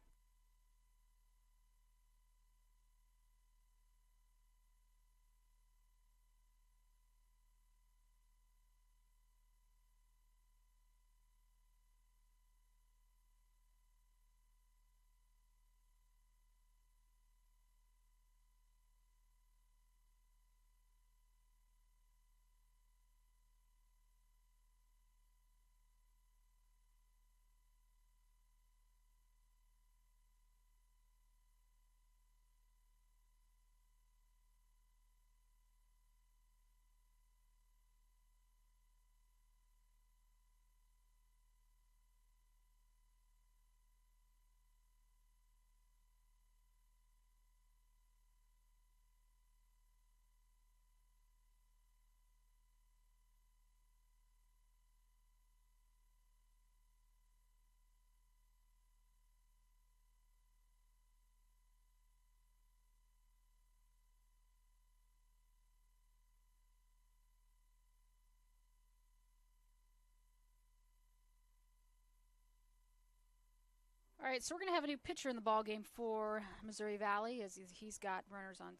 S1: All right, so we're going to have a new pitcher in the ball game for Missouri Valley, as he's got runners on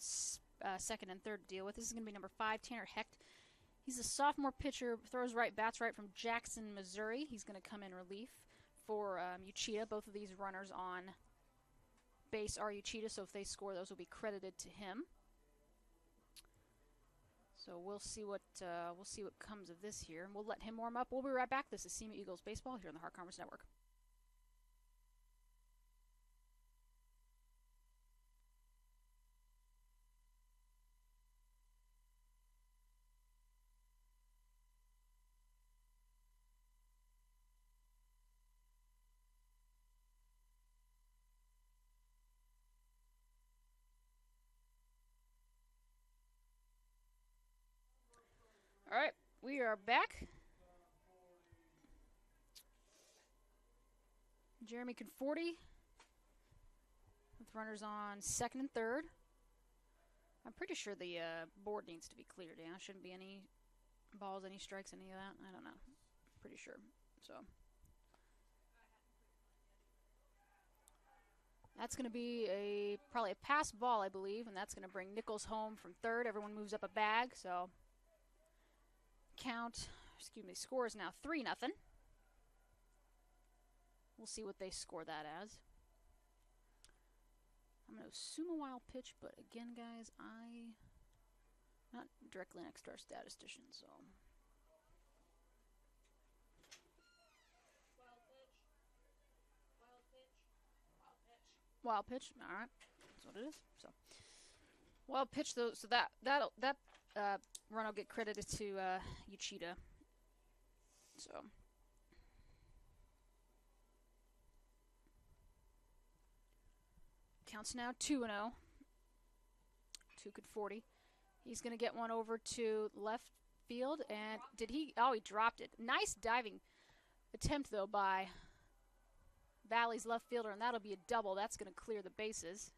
S1: second and third to deal with. This is going to be number 5, Tanner Hecht. He's a sophomore pitcher, throws right, bats right, from Jackson, Missouri. He's going to come in relief for Uchida. Both of these runners on base are Uchida, so if they score, those will be credited to him. So we'll see what comes of this here, and we'll let him warm up. We'll be right back. This is SEMA Eagles baseball here on the Heart Conference Network. All right, we are back. Jeremy Conforti with runners on second and third. I'm pretty sure the board needs to be cleared. Yeah, shouldn't be any balls, any strikes, any of that. I don't know. Pretty sure. So that's going to be probably a pass ball, I believe, and that's going to bring Nichols home from third. Everyone moves up a bag, so score is now 3-0. We'll see what they score that as. I'm going to assume a wild pitch, but again, guys, I'm not directly next to our statistician, so. Wild pitch. All right, that's what it is. So, wild pitch though. So that run will get credited to Uchida. So. Counts now 2-0. 2-40. He's going to get one over to left field, and he dropped it. Nice diving attempt though by Valley's left fielder, and that'll be a double. That's going to clear the bases.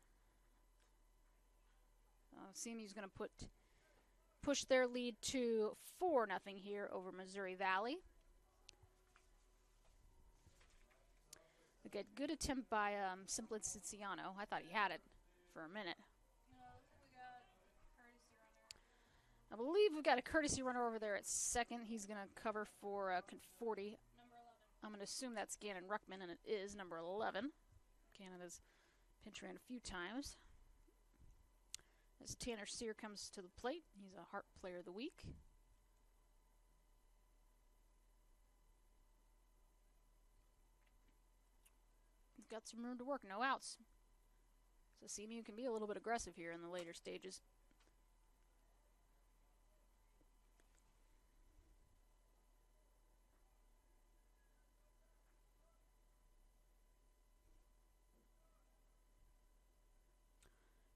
S1: CMU's going to push their lead to 4-0 here over Missouri Valley. Good attempt by Simpliciano. I thought he had it for a minute. I believe we've got a courtesy runner over there at second. He's going to cover for Conforti. I'm going to assume that's Gannon Ruckman, and it is number 11. Gannon has pinch ran a few times. As Tanner Sear comes to the plate, he's a Hart Player of the Week. He's got some room to work, no outs. So CMU can be a little bit aggressive here in the later stages.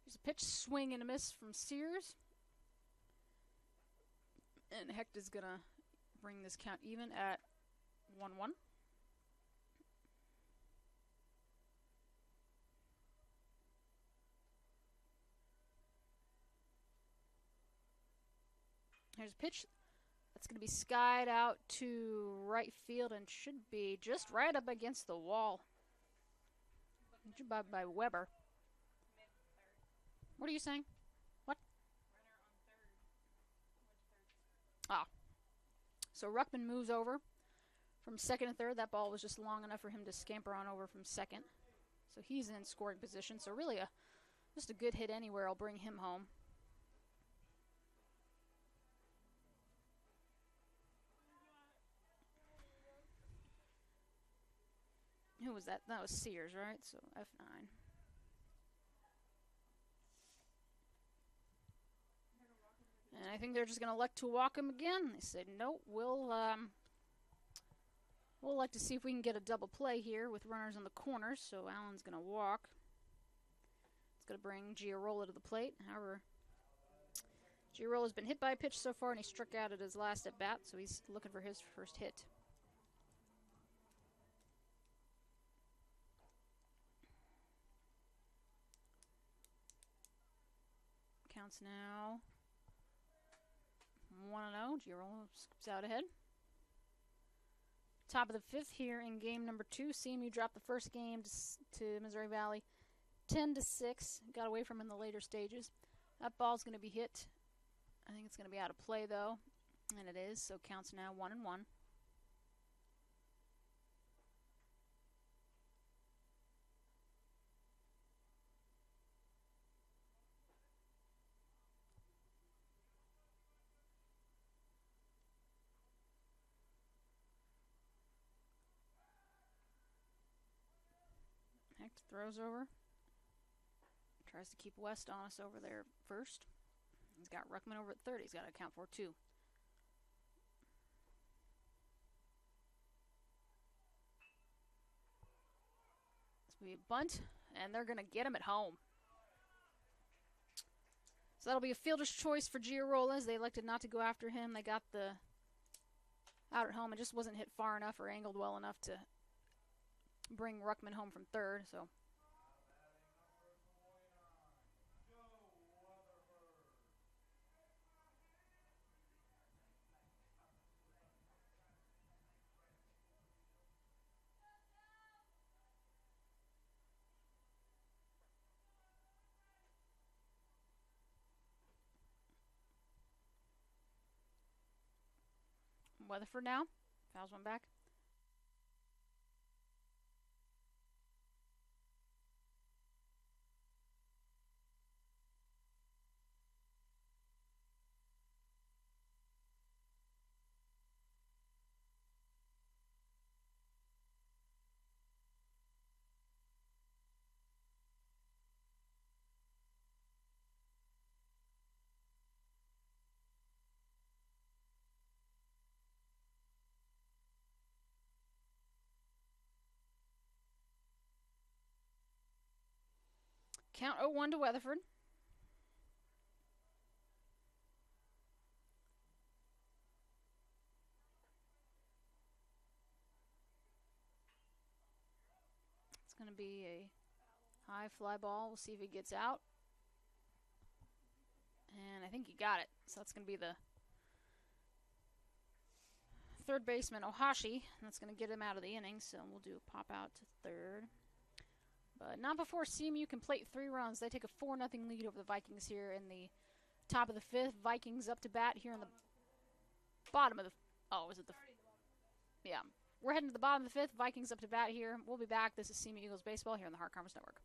S1: Here's a pitch, swing and a miss from Sears. And Hecht is going to bring this count even at 1-1. Here's a pitch that's going to be skied out to right field and should be just right up against the wall by Weber. What are you saying? What? Ah. So Ruckman moves over from second and third. That ball was just long enough for him to scamper on over from second. So he's in scoring position. So really just a good hit anywhere will bring him home. Who was that? That was Sears, right? So F9. And I think they're just going to elect to walk him again. They said, nope, we'll like to see if we can get a double play here with runners on the corners. So Allen's going to walk. It's going to bring Giarola to the plate. However, Giarola's been hit by a pitch so far, and he struck out at his last at bat, so he's looking for his first hit. Counts now 1-0. Giarola scoops out ahead. Top of the fifth here in game number 2. CMU dropped the first game to Missouri Valley 10-6. Got away from in the later stages. That ball's going to be hit. I think it's going to be out of play though, and it is. So counts now 1-1. Hecht throws over. Tries to keep West on us over there first. He's got Ruckman over at third. He's got to account for 2. This will be a bunt, and they're going to get him at home. So that'll be a fielder's choice for Giarolas. They elected not to go after him. They got the out at home. It just wasn't hit far enough or angled well enough to bring Ruckman home from third. So Weatherford now fouls one back. Count 0-1 to Weatherford. It's going to be a high fly ball. We'll see if he gets out. And I think he got it. So that's going to be the third baseman, Ohashi. And that's going to get him out of the inning. So we'll do a pop out to third. But not before CMU can plate 3 runs. They take a 4-0 lead over the Vikings here in the top of the 5th. Vikings up to bat here in the bottom of the... Oh, is it the... Yeah. We're heading to the bottom of the 5th. Vikings up to bat here. We'll be back. This is CMU Eagles Baseball here on the Heart Conference Network.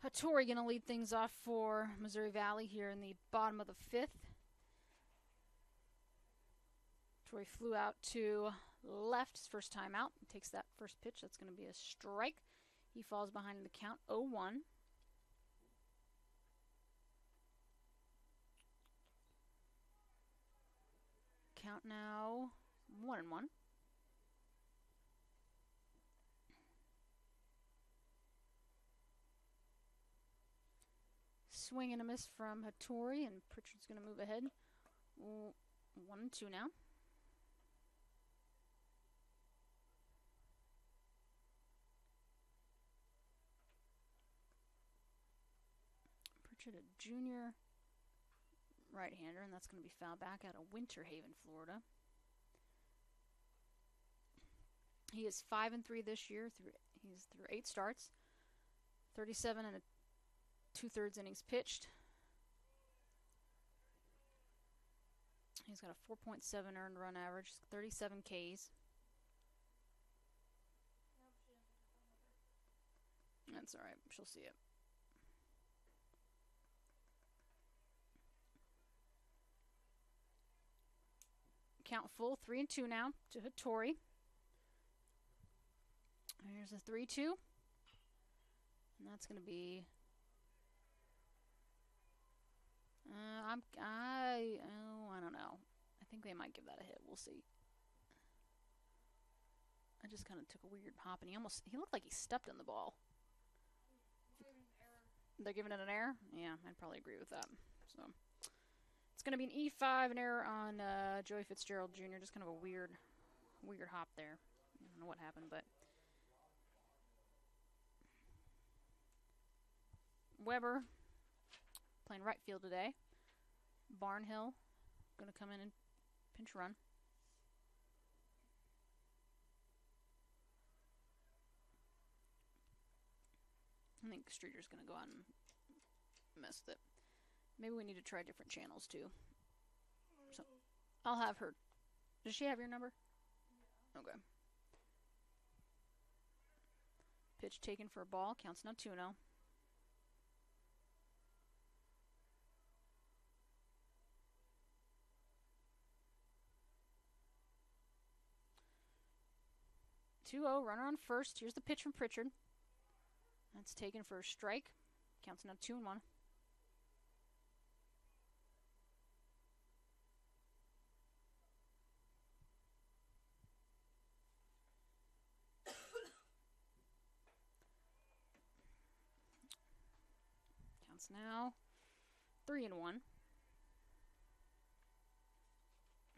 S1: Hattori going to lead things off for Missouri Valley here in the bottom of the 5th. Hattori flew out to left his first time out. He takes that first pitch. That's going to be a strike. He falls behind in the count 0-1. Count now 1-1. Swing and a miss from Hattori, and Pritchard's going to move ahead. 1-2 now. Pritchard, a junior right-hander, and that's going to be fouled back out of Winter Haven, Florida. He is 5-3 this year. He's through 8 starts, 37 and 2/3 innings pitched. He's got a 4.7 earned run average, 37 Ks. That's alright, she'll see it. Count full, 3-2 now to Hattori. Here's a 3-2. And that's going to be... I don't know. I think they might give that a hit. We'll see. I just kind of took a weird hop, and he looked like he stepped in the ball. They're giving it an error? Yeah, I'd probably agree with that. So it's going to be an E5, an error on Joey Fitzgerald Jr. Just kind of a weird hop there. I don't know what happened, but Weber playing right field today. Barnhill going to come in and pinch run. I think Streeter's going to go out and mess with it. Maybe we need to try different channels too. So I'll have her. Does she have your number? Yeah. Okay. Pitch taken for a ball. Counts now 2-0. Runner on first. Here's the pitch from Pritchard. That's taken for a strike. Counts now 2-1. Counts now 3-1.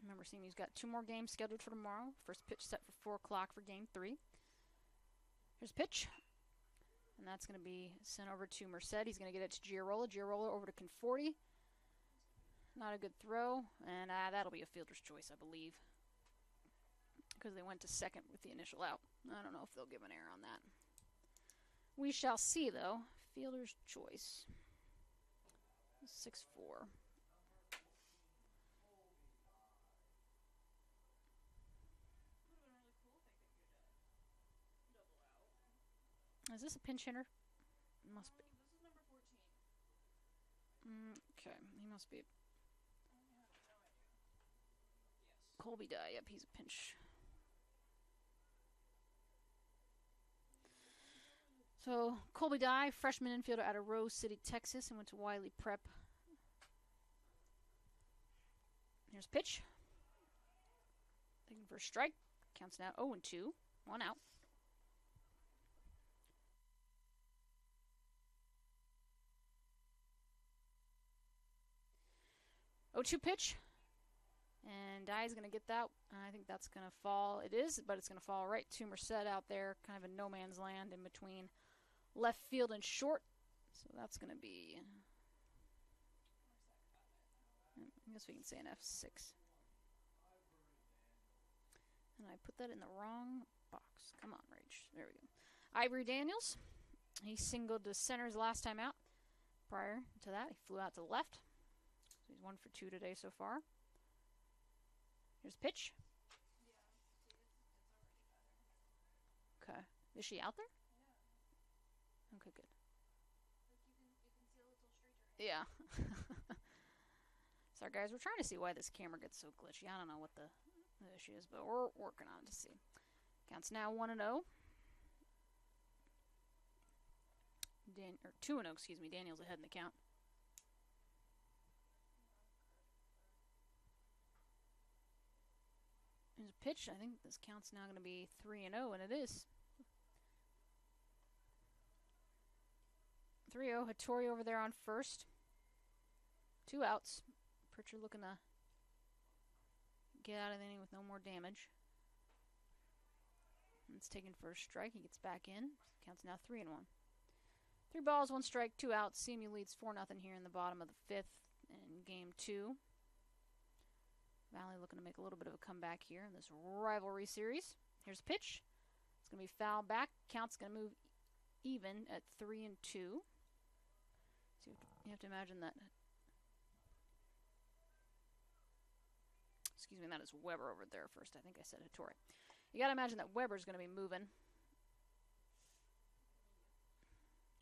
S1: Remember, Simi's got 2 more games scheduled for tomorrow. First pitch set for 4 o'clock for game 3. Here's pitch. And that's going to be sent over to Merced. He's going to get it to Giarola. Giarola over to Conforti. Not a good throw. And that'll be a fielder's choice, I believe. Because they went to second with the initial out. I don't know if they'll give an error on that. We shall see, though. Fielder's choice. 6-4. Is this a pinch hitter? It must be.
S2: This is number 14.
S1: Okay, he must be.
S2: I have no idea. Yes.
S1: Colby Dye, yep, he's a pinch. So, Colby Dye, freshman infielder out of Rose City, Texas, and went to Wiley Prep. Here's pitch. Taking for a strike. Counts now 0-2. 1 out. 0-2 pitch. And Dye's going to get that. I think that's going to fall. It is, but it's going to fall right to Merced out there. Kind of a no man's land in between left field and short. So that's going to be... I guess we can say an F6. And I put that in the wrong box. Come on, Rage. There we go. Ivory Daniels. He singled to centers last time out. Prior to that, he flew out to the left. So he's 1 for 2 today so far. Here's pitch.
S2: Yeah. See, it's already better.
S1: Okay. Is she out there?
S2: Yeah.
S1: Okay, good.
S2: Like you can see a little streaker.
S1: Yeah. Sorry, guys. We're trying to see why this camera gets so glitchy. I don't know what the issue is, but we're working on it to see. Counts now 1-0. 2-0, excuse me. Daniel's ahead in the count. There's a pitch. I think this count's now going to be 3-0, and it is. 3-0. Hattori over there on first. 2 outs. Pritchard looking to get out of the inning with no more damage. It's taken for a strike. He gets back in. Counts now 3-1. 3 balls, 1 strike, 2 outs. CMU leads 4-0 here in the bottom of the 5th in game 2. Valley looking to make a little bit of a comeback here in this rivalry series. Here's a pitch. It's going to be foul back. Count's going to move even at 3-2. So you have to imagine that. Excuse me, that is Weber over there first. I think I said Hattori. You got to imagine that Weber's going to be moving.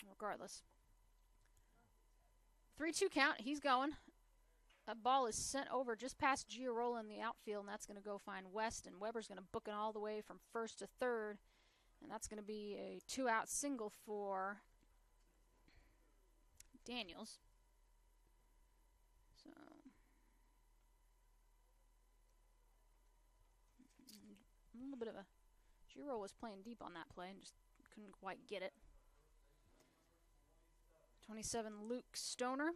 S1: Regardless. 3-2 count. He's going. That ball is sent over just past Giarola in the outfield, and that's going to go find West, and Weber's going to book it all the way from first to third, and that's going to be a 2-out single for Daniels. So a little bit of a Giarola was playing deep on that play and just couldn't quite get it. 27, Luke Stoner.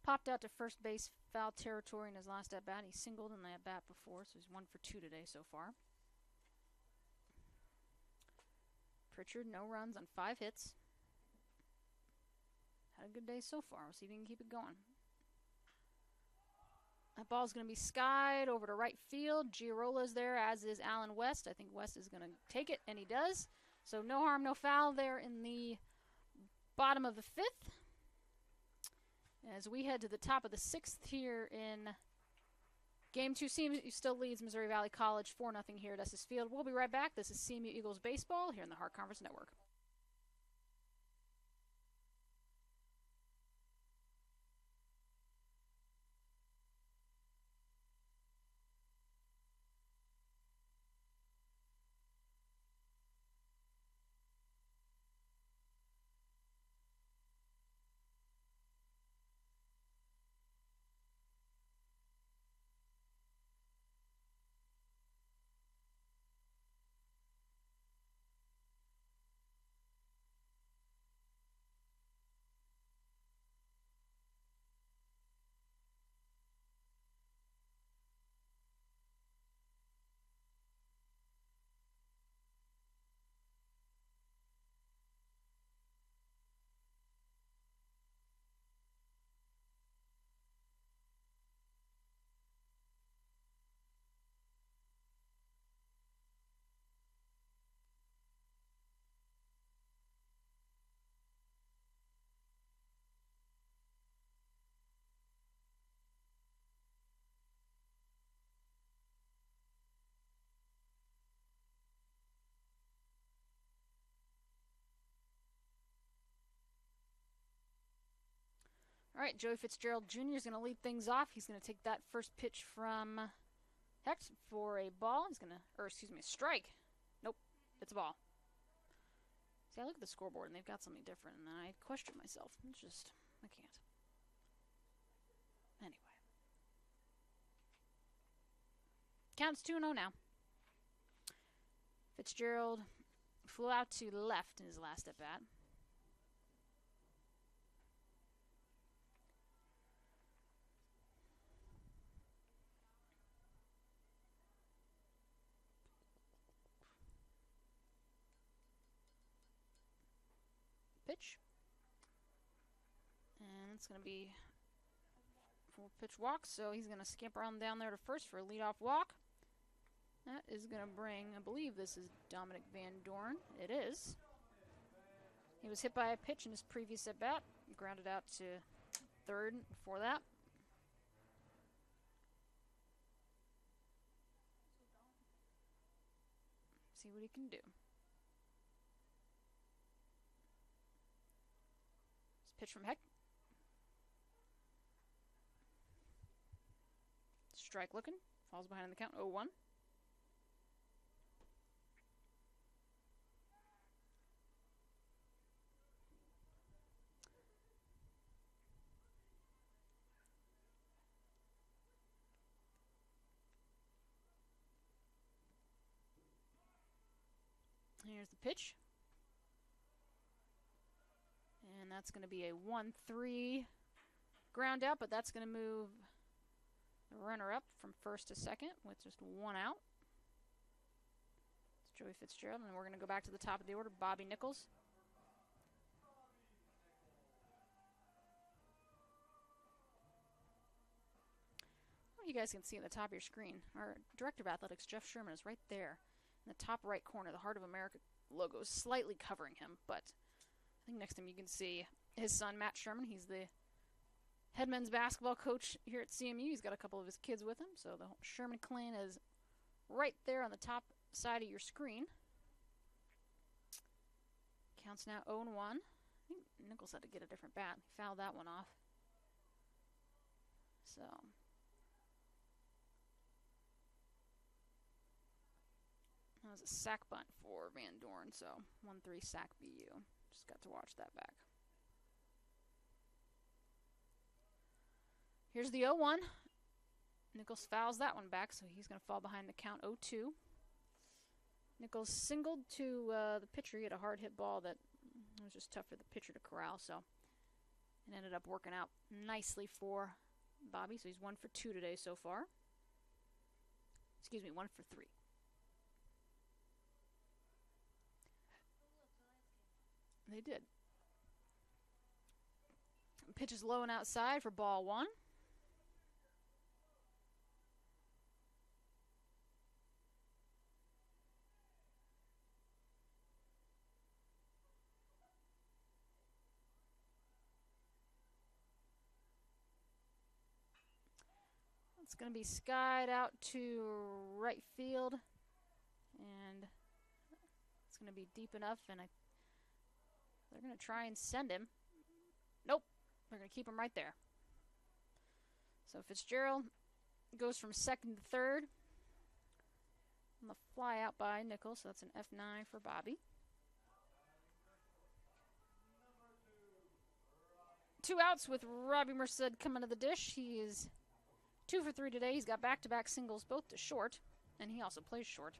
S1: Popped out to first base, foul territory in his last at-bat. He singled in the at-bat before, so he's 1 for 2 today so far. Pritchard, no runs on 5 hits. Had a good day so far. We'll see if he can keep it going. That ball's going to be skied over to right field. Giarola's there, as is Allen West. I think West is going to take it, and he does. So no harm, no foul there in the bottom of the 5th. As we head to the top of the 6th here in Game 2, CMU still leads Missouri Valley College 4-0 here at Estes Field. We'll be right back. This is CMU Eagles Baseball here in the Hart Conference Network. All right, Joey Fitzgerald Jr. is going to lead things off. He's going to take that first pitch from Hecht for a ball. He's going to, or excuse me, a strike. Nope, it's a ball. See, I look at the scoreboard and they've got something different, and I question myself. It's just, I can't. Anyway. Counts 2-0 now. Fitzgerald flew out to left in his last at bat. Pitch. And it's going to be 4-pitch walk, so he's going to scamper on down there to first for a leadoff walk. That is going to bring, I believe this is Dominic Van Dorn. It is. He was hit by a pitch in his previous at-bat, grounded out to third before that. See what he can do. Pitch from Heck. Strike looking. Falls behind in the count. 0-1. Here's the pitch. And that's going to be a 1-3 ground out, but that's going to move the runner up from first to second with just 1 out. It's Joey Fitzgerald, and we're going to go back to the top of the order, Bobby Nichols. Well, you guys can see at the top of your screen, our Director of Athletics, Jeff Sherman, is right there in the top right corner. The Heart of America logo is slightly covering him, but think next time you can see his son, Matt Sherman. He's the head men's basketball coach here at CMU. He's got a couple of his kids with him, so the Sherman clan is right there on the top side of your screen. Counts now 0-1. I think Nichols had to get a different bat. He fouled that one off. So that was a sack bunt for Van Dorn, so 1-3 sack BU. Just got to watch that back. Here's the 0-1. Nichols fouls that one back, so he's going to fall behind the count 0-2. Nichols singled to the pitcher. He had a hard hit ball that was just tough for the pitcher to corral, so it ended up working out nicely for Bobby. So he's 1 for 2 today so far. Excuse me, 1 for 3. They did. Pitch is low and outside for ball 1. It's going to be skied out to right field, and it's going to be deep enough, and they're going to try and send him. Nope, they're going to keep him right there. So Fitzgerald goes from second to third on the fly out by Nichols, so that's an F9 for Bobby. 2 outs with Robbie Merced coming to the dish. He is 2 for 3 today. He's got back-to-back singles, both to short, and he also plays short.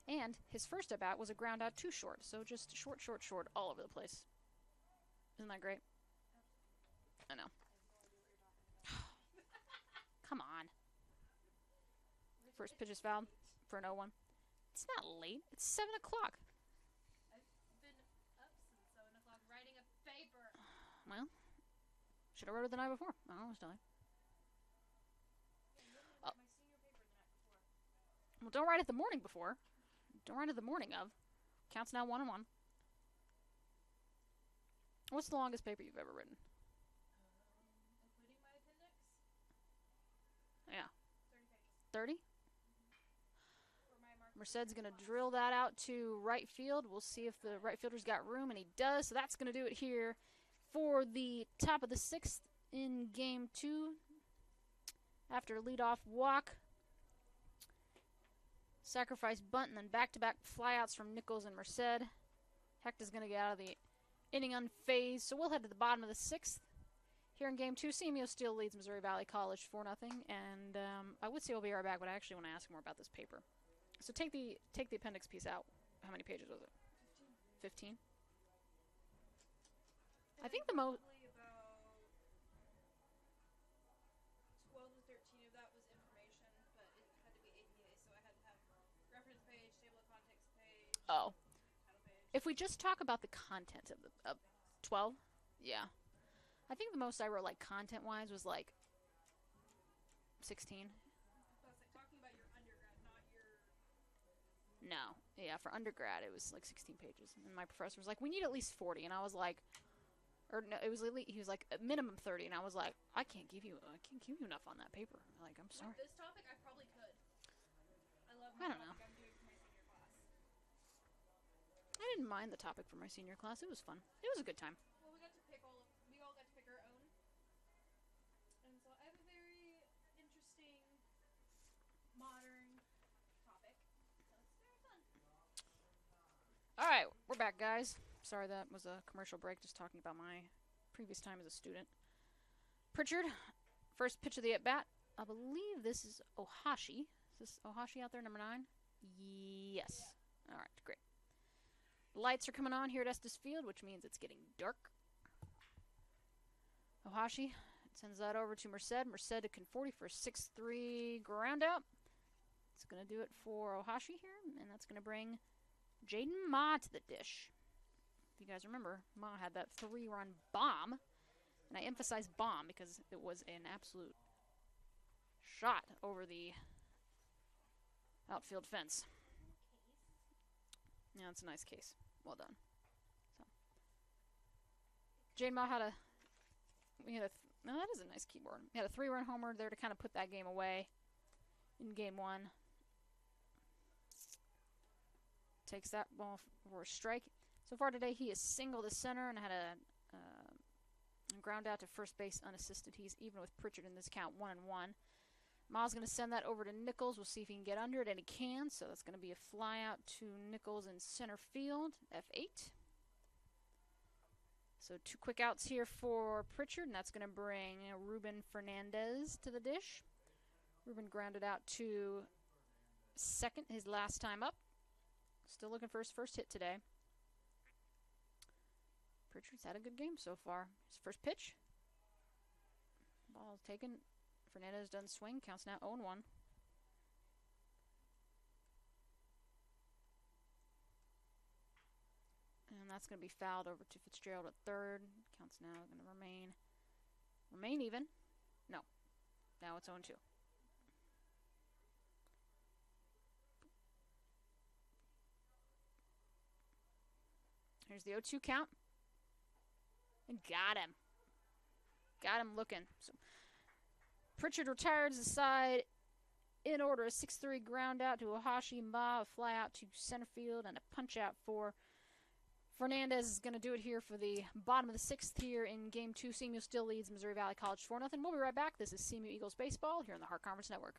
S1: And his first at-bat was a ground out to short, so just short, short, short all over the place. Isn't that great? I know. Come on. First pitch is fouled for an 0-1. It's not late. It's 7 o'clock.
S2: I've been up since 7 o'clock writing a paper.
S1: Well, should have wrote it the night before. I don't know what's telling.
S2: My senior paper the night before.
S1: Well, don't write it the morning before. Don't write it the morning of. Counts now 1-1. What's the longest paper you've ever written?
S2: Including my appendix?
S1: Yeah.
S2: 30 pages.
S1: 30?
S2: For my mark.
S1: Merced's going to drill that out to right field. We'll see if the right fielder's got room, and he does. So that's going to do it here for the top of the 6th in Game 2. After a leadoff walk, sacrifice bunt, and then back-to-back flyouts from Nichols and Merced. Hecht is going to get out of the inning unfazed. So we'll head to the bottom of the 6th. Here in Game 2, CMU still leads Missouri Valley College 4-0. And I would say we'll be right back, but I actually want to ask more about this paper. So take the appendix piece out. How many pages was it? 15? I think the most...
S2: Probably about 12 to 13 of that was information, but it had to be APA, so I had to have reference page, table of contents page,
S1: Oh.
S2: title page.
S1: If we just talk about the content of 12? Yeah. I think the most I wrote, like, content-wise was, like, 16.
S2: Plus, like, talking about your undergrad, not your...
S1: No. Yeah, for undergrad, it was, like, 16 pages. And my professor was like, we need at least 40. And I was like... Or no, it was he was like, a minimum 30. And I was like, I can't give you enough on that paper. Like, I'm sorry.
S2: With this topic, I probably could. I love
S1: I
S2: the
S1: don't know.
S2: topic I'm doing for my senior class.
S1: I didn't mind the topic for my senior class. It was fun. It was a good time.
S2: Well, we all got to pick our own. And so I have a very interesting, modern topic. So it's very fun.
S1: All right, we're back, guys. Sorry, that was a commercial break, just talking about my previous time as a student. Pritchard, first pitch of the at-bat. I believe this is Ohashi. Is this Ohashi out there, number 9? Yes. Yeah. All right, great. Lights are coming on here at Estes Field, which means it's getting dark. Ohashi sends that over to Merced. Merced to Conforti for a 6-3 ground out. It's going to do it for Ohashi here, and that's going to bring Jaden Ma to the dish. If you guys remember, Ma had that 3-run bomb, and I emphasize bomb because it was an absolute shot over the outfield fence. Yeah, it's a nice case. Well done. So Jane Ma had a no, that is a nice keyboard. He had a 3-run homer there to kind of put that game away in game 1. Takes that ball for a strike. So far today, he has singled to center and had a ground out to first base unassisted. He's even with Pritchard in this count, 1-1. Ma's going to send that over to Nichols. We'll see if he can get under it, and he can. So that's going to be a fly out to Nichols in center field, F8. So 2 quick outs here for Pritchard, and that's going to bring Ruben Fernandez to the dish. Ruben grounded out to second his last time up. Still looking for his first hit today. Pritchard's had a good game so far. His first pitch. Ball taken. Fernandez doesn't swing. Counts now 0-1. And that's going to be fouled over to Fitzgerald at third. Counts now going to remain even. No. Now it's 0-2. Here's the 0-2 count. And got him. Got him looking. So Pritchard retires the side in order. A 6-3 ground out to Ohashi Ma, a fly out to center field, and a punch out for Fernandez. Is going to do it here for the bottom of the 6th here in Game 2. CMU still leads Missouri Valley College 4-0. We'll be right back. This is CMU Eagles Baseball here on the Heart Conference Network.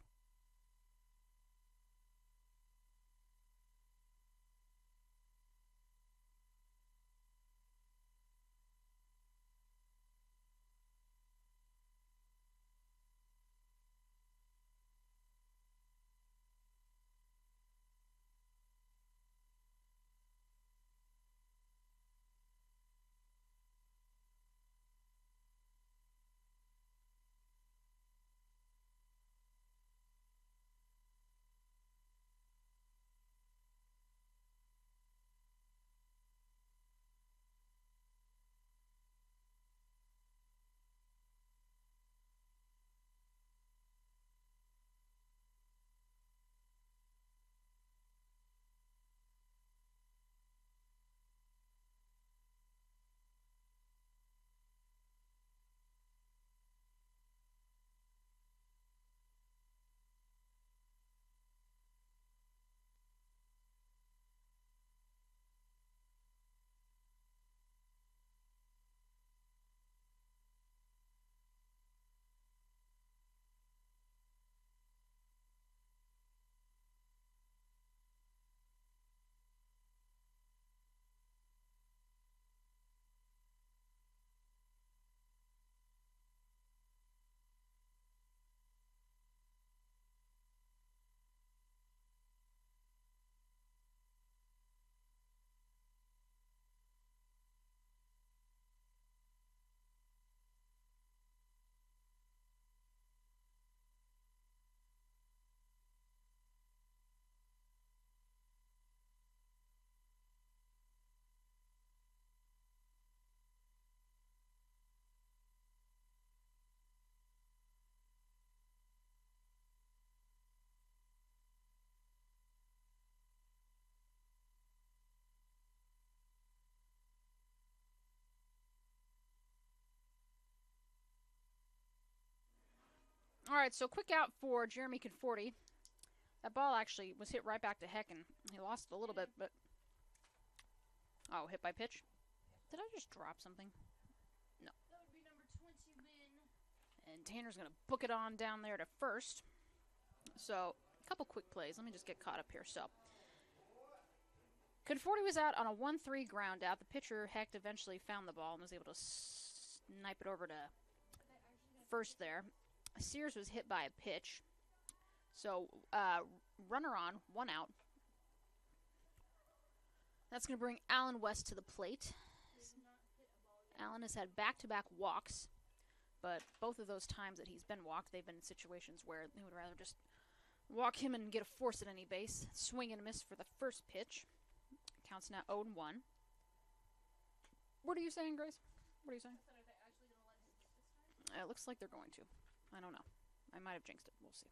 S1: All right, so quick out for Jeremy Conforti. That ball actually was hit right back to Heck, and he lost it a little bit, but... Oh, hit by pitch? Did I just drop something? No.
S2: That would be number 20, Lynn.
S1: And Tanner's going to book it on down there to first. So, a couple quick plays. Let me just get caught up here. So, Conforti was out on a 1-3 ground out. The pitcher, Hecht, eventually found the ball and was able to snipe it over to first there. Sears was hit by a pitch. So, runner on, 1 out. That's going to bring Alan West to the plate. Alan has had back-to-back walks, but both of those times that he's been walked, they've been in situations where they would rather just walk him and get a force at any base. Swing and a miss for the first pitch. Counts now 0-1. What are you saying, Grace? What are you saying? It looks like they're going to. I don't know. I might have jinxed it. We'll see.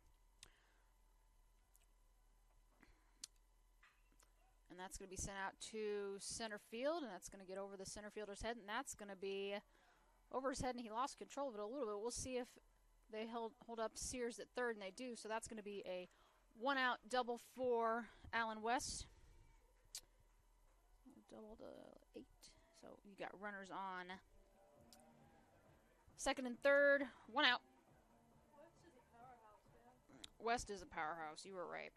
S1: And that's going to be sent out to center field, and that's going to get over the center fielder's head, and that's going to be over his head, and he lost control of it a little bit. We'll see if they hold up Sears at third, and they do. So that's going to be a one-out double for Allen West. Double to 8. So you got runners on second and third. One out. West is a powerhouse. You were right.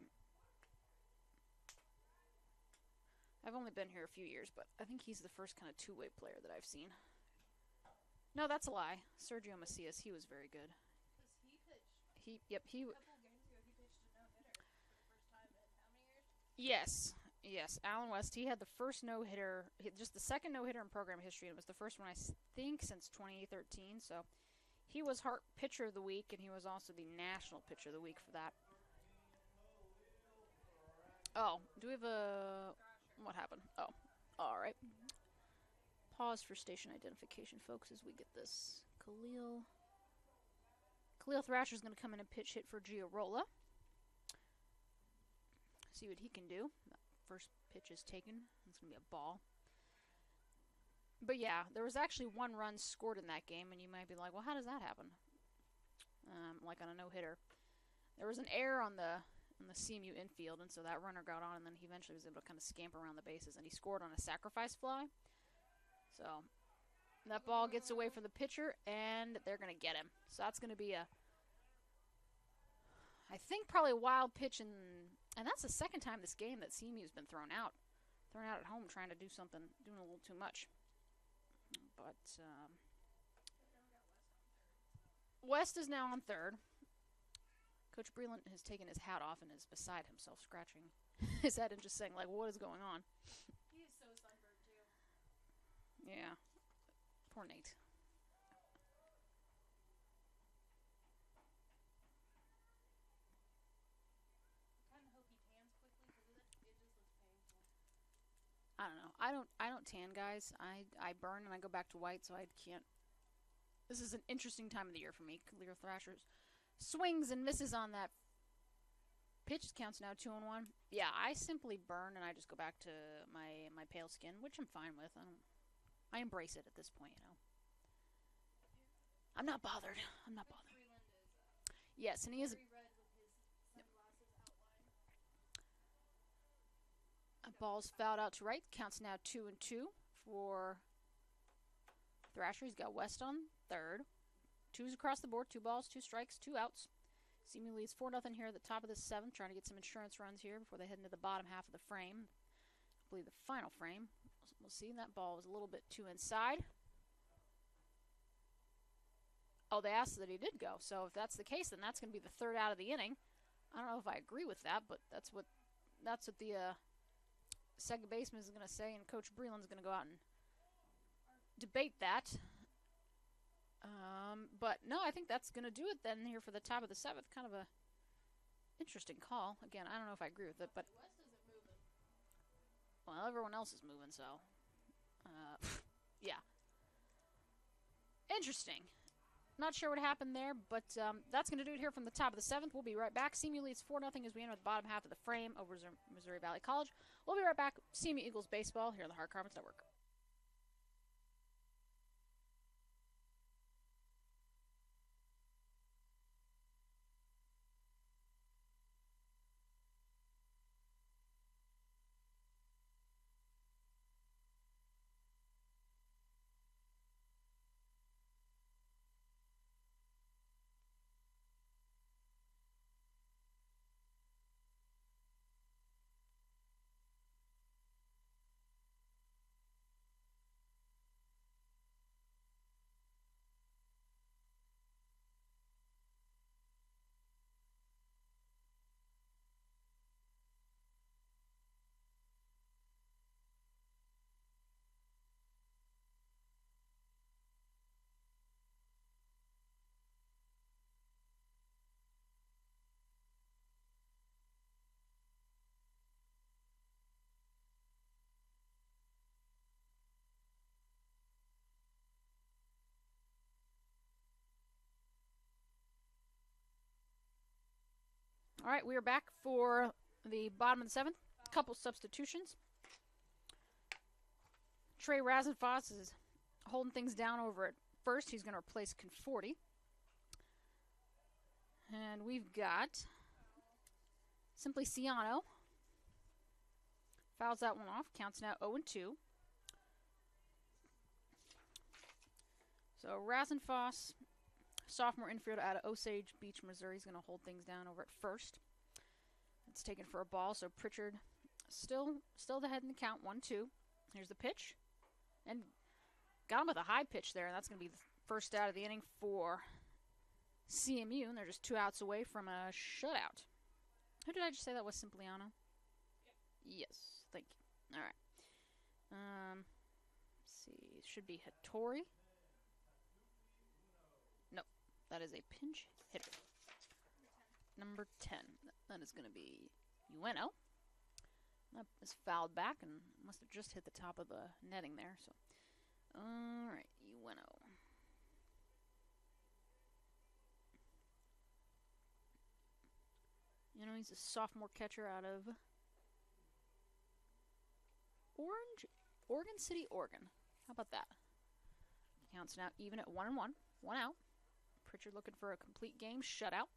S1: I've only been here a few years, but I think he's the first kind of two-way player that I've seen. No, that's a lie. Sergio Macias, he was very good. He pitched. A couple games ago, he pitched a no-hitter for the first time in how many years? Yes. Allen West, he had the first no-hitter, just the second no-hitter in program history, and it was the first one, I think, since 2013. So he was Hart Pitcher of the Week, and he was also the National Pitcher of the Week for that. Oh, do we have a... What happened? Oh, all right. Pause for station identification, folks, as we get this. Khalil Thrasher's going to come in and pitch hit for Giarola. See what he can do. First pitch is taken. It's going to be a ball. But yeah, there was actually 1 run scored in that game, and you might be like, well, how does that happen? Like on a no-hitter. There was an error on the CMU infield, and so that runner got on, and then he eventually was able to kind of scamper around the bases, and he scored on a sacrifice fly. So that ball gets away from the pitcher, and they're going to get him. So that's going to be I think probably a wild pitch, and that's the second time this game that CMU's been thrown out at home trying to do something, doing a little too much. But West is now on third. Coach Breland has taken his hat off and is beside himself, scratching his head and just saying, like, what is going on?
S2: He is so sunburned, too.
S1: Yeah. Poor Nate.
S2: I kind of hope he tans quickly because it just looks painful.
S1: I don't know. I don't tan, guys. I burn and I go back to white, so I can't. This is an interesting time of the year for me. Khalil Thrasher swings and misses on that pitch. Counts now 2-1. Yeah, I simply burn and I just go back to my pale skin, which I'm fine with. I embrace it at this point, you know. I'm not bothered. Yes, and he is. A ball's fouled out to right. Counts now 2-2 for Thrasher. He's got West on third. 2s across the board. 2 balls, 2 strikes, 2 outs. CMU leads 4-0 here at the top of the 7th, trying to get some insurance runs here before they head into the bottom half of the frame. I believe the final frame. We'll see. That ball was a little bit too inside. Oh, they asked that he did go. So if that's the case, then that's going to be the 3rd out of the inning. I don't know if I agree with that, but that's what the second baseman is going to say, and Coach Breland's going to go out and debate that. But no, I think that's going to do it then here for the top of the 7th. Kind of a interesting call. Again, I don't know if I agree with it, but
S2: West isn't moving.
S1: Well, everyone else is moving, so yeah, interesting. Not sure what happened there, but that's going to do it here from the top of the 7th. We'll be right back. CMU leads 4-0 as we enter the bottom half of the frame over Missouri Valley College. We'll be right back. CMU Eagles baseball here on the Hard Carpets Network. All right, we are back for the bottom of the 7th. Couple substitutions. Trey Rasenfoss is holding things down over at first. He's going to replace Conforti. And we've got Simply Ciano. Fouls that one off. Counts now 0-2. So Rasenfoss, sophomore infielder out of Osage Beach, Missouri, is going to hold things down over at first. It's taken for a ball, so Pritchard still the head in the count, 1-2. Here's the pitch. And got him with a high pitch there, and that's going to be the first out of the inning for CMU, and they're just 2 outs away from a shutout. Who did I just say that was? Simpliano? Yep. Yes, thank you. All right. Let's see. It should be Hattori. No, that is a pinch hitter. Number 10. That is going to be Ueno. That is fouled back and must have just hit the top of the netting there. So, all right, Ueno. You know, he's a sophomore catcher out of Oregon City, Oregon. How about that? Counts now even at 1-1. 1 out. Pritchard looking for a complete game shutout.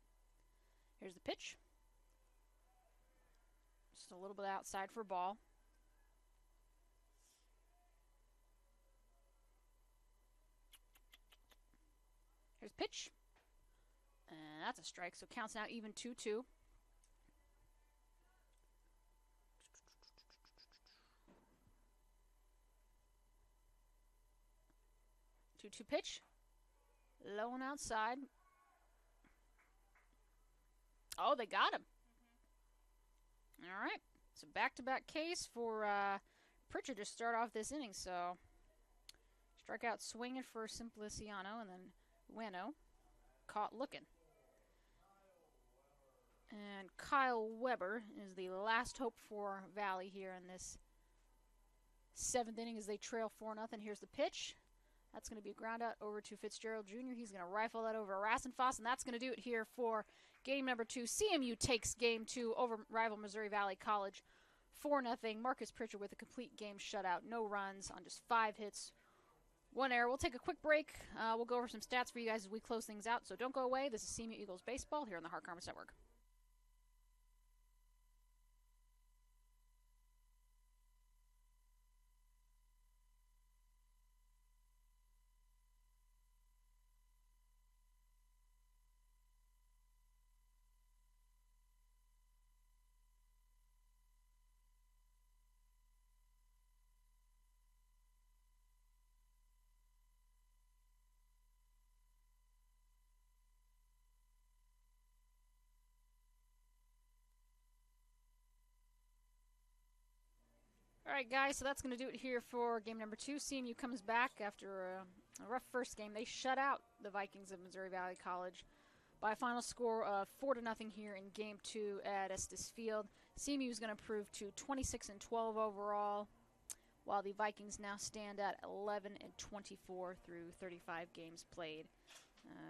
S1: Here's the pitch. Just a little bit outside for a ball. Here's pitch. And that's a strike, so counts now even 2-2. Two pitch. Low and outside. Oh, they got him. All right. So back-to-back case for Pritchard to start off this inning. So strikeout swinging for Simpliciano, and then Ueno caught looking. And Kyle Weber is the last hope for Valley here in this 7th inning as they trail 4-0. Here's the pitch. That's going to be a ground out over to Fitzgerald Jr. He's going to rifle that over Rasenfoss, and that's going to do it here for game number 2. CMU takes game 2 over rival Missouri Valley College 4-0. Marcus Pritchard with a complete game shutout. No runs on just 5 hits, 1 error. We'll take a quick break. We'll go over some stats for you guys as we close things out. So don't go away. This is CMU Eagles Baseball here on the Hart Carmets Network. Alright guys, so that's going to do it here for game number 2. CMU comes back after a rough first game. They shut out the Vikings of Missouri Valley College by a final score of 4-0 here in game 2 at Estes Field. CMU is going to improve to 26-12 overall, while the Vikings now stand at 11-24 through 35 games played.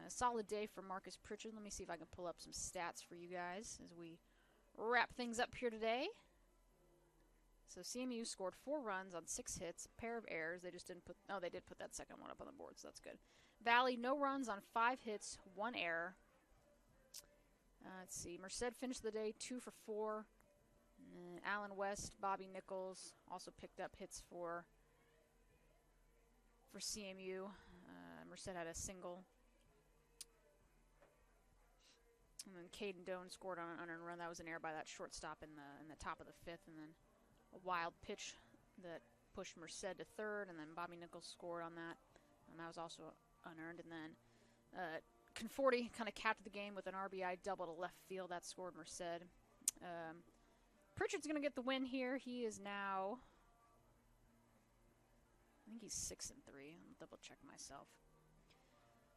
S1: Solid day for Marcus Pritchard. Let me see if I can pull up some stats for you guys as we wrap things up here today. So CMU scored 4 runs on 6 hits, a pair of errors. They just didn't put, oh, they did put that second one up on the board, so that's good. Valley, no runs on 5 hits, 1 error. Let's see, Merced finished the day 2 for 4. Allen West, Bobby Nichols also picked up hits for CMU. Merced had a single. And then Caden Doan scored on an unearned run. That was an error by that shortstop in the top of the 5th, and then a wild pitch that pushed Merced to 3rd, and then Bobby Nichols scored on that, and that was also unearned. And then Conforti kind of capped the game with an RBI double to left field. That scored Merced. Pritchard's going to get the win here. He is now, I think he's 6-3. I'll double check myself.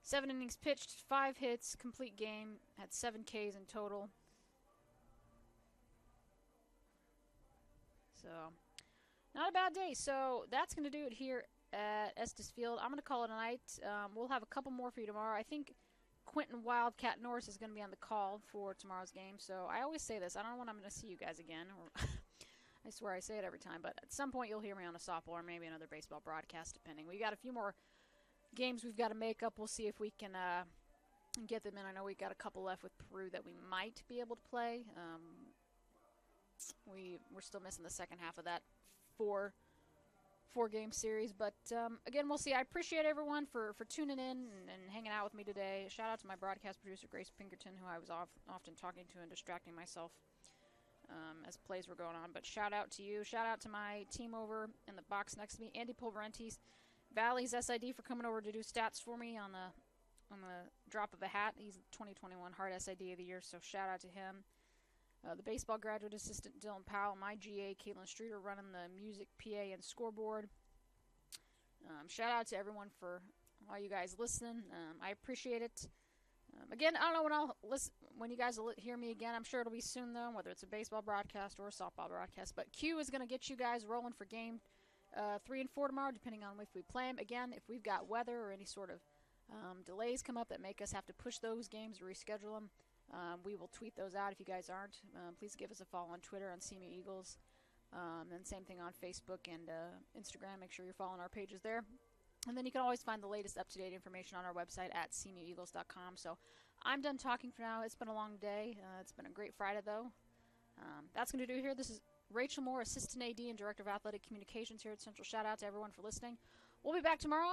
S1: 7 innings pitched, 5 hits, complete game, had 7 Ks in total. So, not a bad day. So, that's going to do it here at Estes Field. I'm going to call it a night. We'll have a couple more for you tomorrow. I think Quentin Wildcat Norris is going to be on the call for tomorrow's game. So, I always say this. I don't know when I'm going to see you guys again. I swear I say it every time, but at some point you'll hear me on a softball or maybe another baseball broadcast, depending. We got a few more games we've got to make up. We'll see if we can get them in. I know we got a couple left with Peru that we might be able to play. We're still missing the second half of that four-game series, but again, we'll see. I appreciate everyone for tuning in and hanging out with me today. Shout out to my broadcast producer Grace Pinkerton, who I was often talking to and distracting myself as plays were going on. But shout out to you. Shout out to my team over in the box next to me, Andy Pulverentes, Valley's SID, for coming over to do stats for me on the drop of a hat. He's 2021 Hard SID of the Year, so shout out to him. The baseball graduate assistant Dylan Powell, my GA Caitlin Streeter running the music, PA, and scoreboard. Shout out to everyone for all you guys listening. I appreciate it. Again, I don't know when you guys will hear me again. I'm sure it'll be soon though, whether it's a baseball broadcast or a softball broadcast. But Q is going to get you guys rolling for game 3 and 4 tomorrow, depending on if we play them. Again, if we've got weather or any sort of delays come up that make us have to push those games or reschedule them, we will tweet those out. If you guys aren't, please give us a follow on Twitter on CMU Eagles. And same thing on Facebook and Instagram. Make sure you're following our pages there. And then you can always find the latest up-to-date information on our website at cmueagles.com. So I'm done talking for now. It's been a long day. It's been a great Friday, though. That's going to do here. This is Rachel Moore, Assistant AD and Director of Athletic Communications here at Central. Shout out to everyone for listening. We'll be back tomorrow.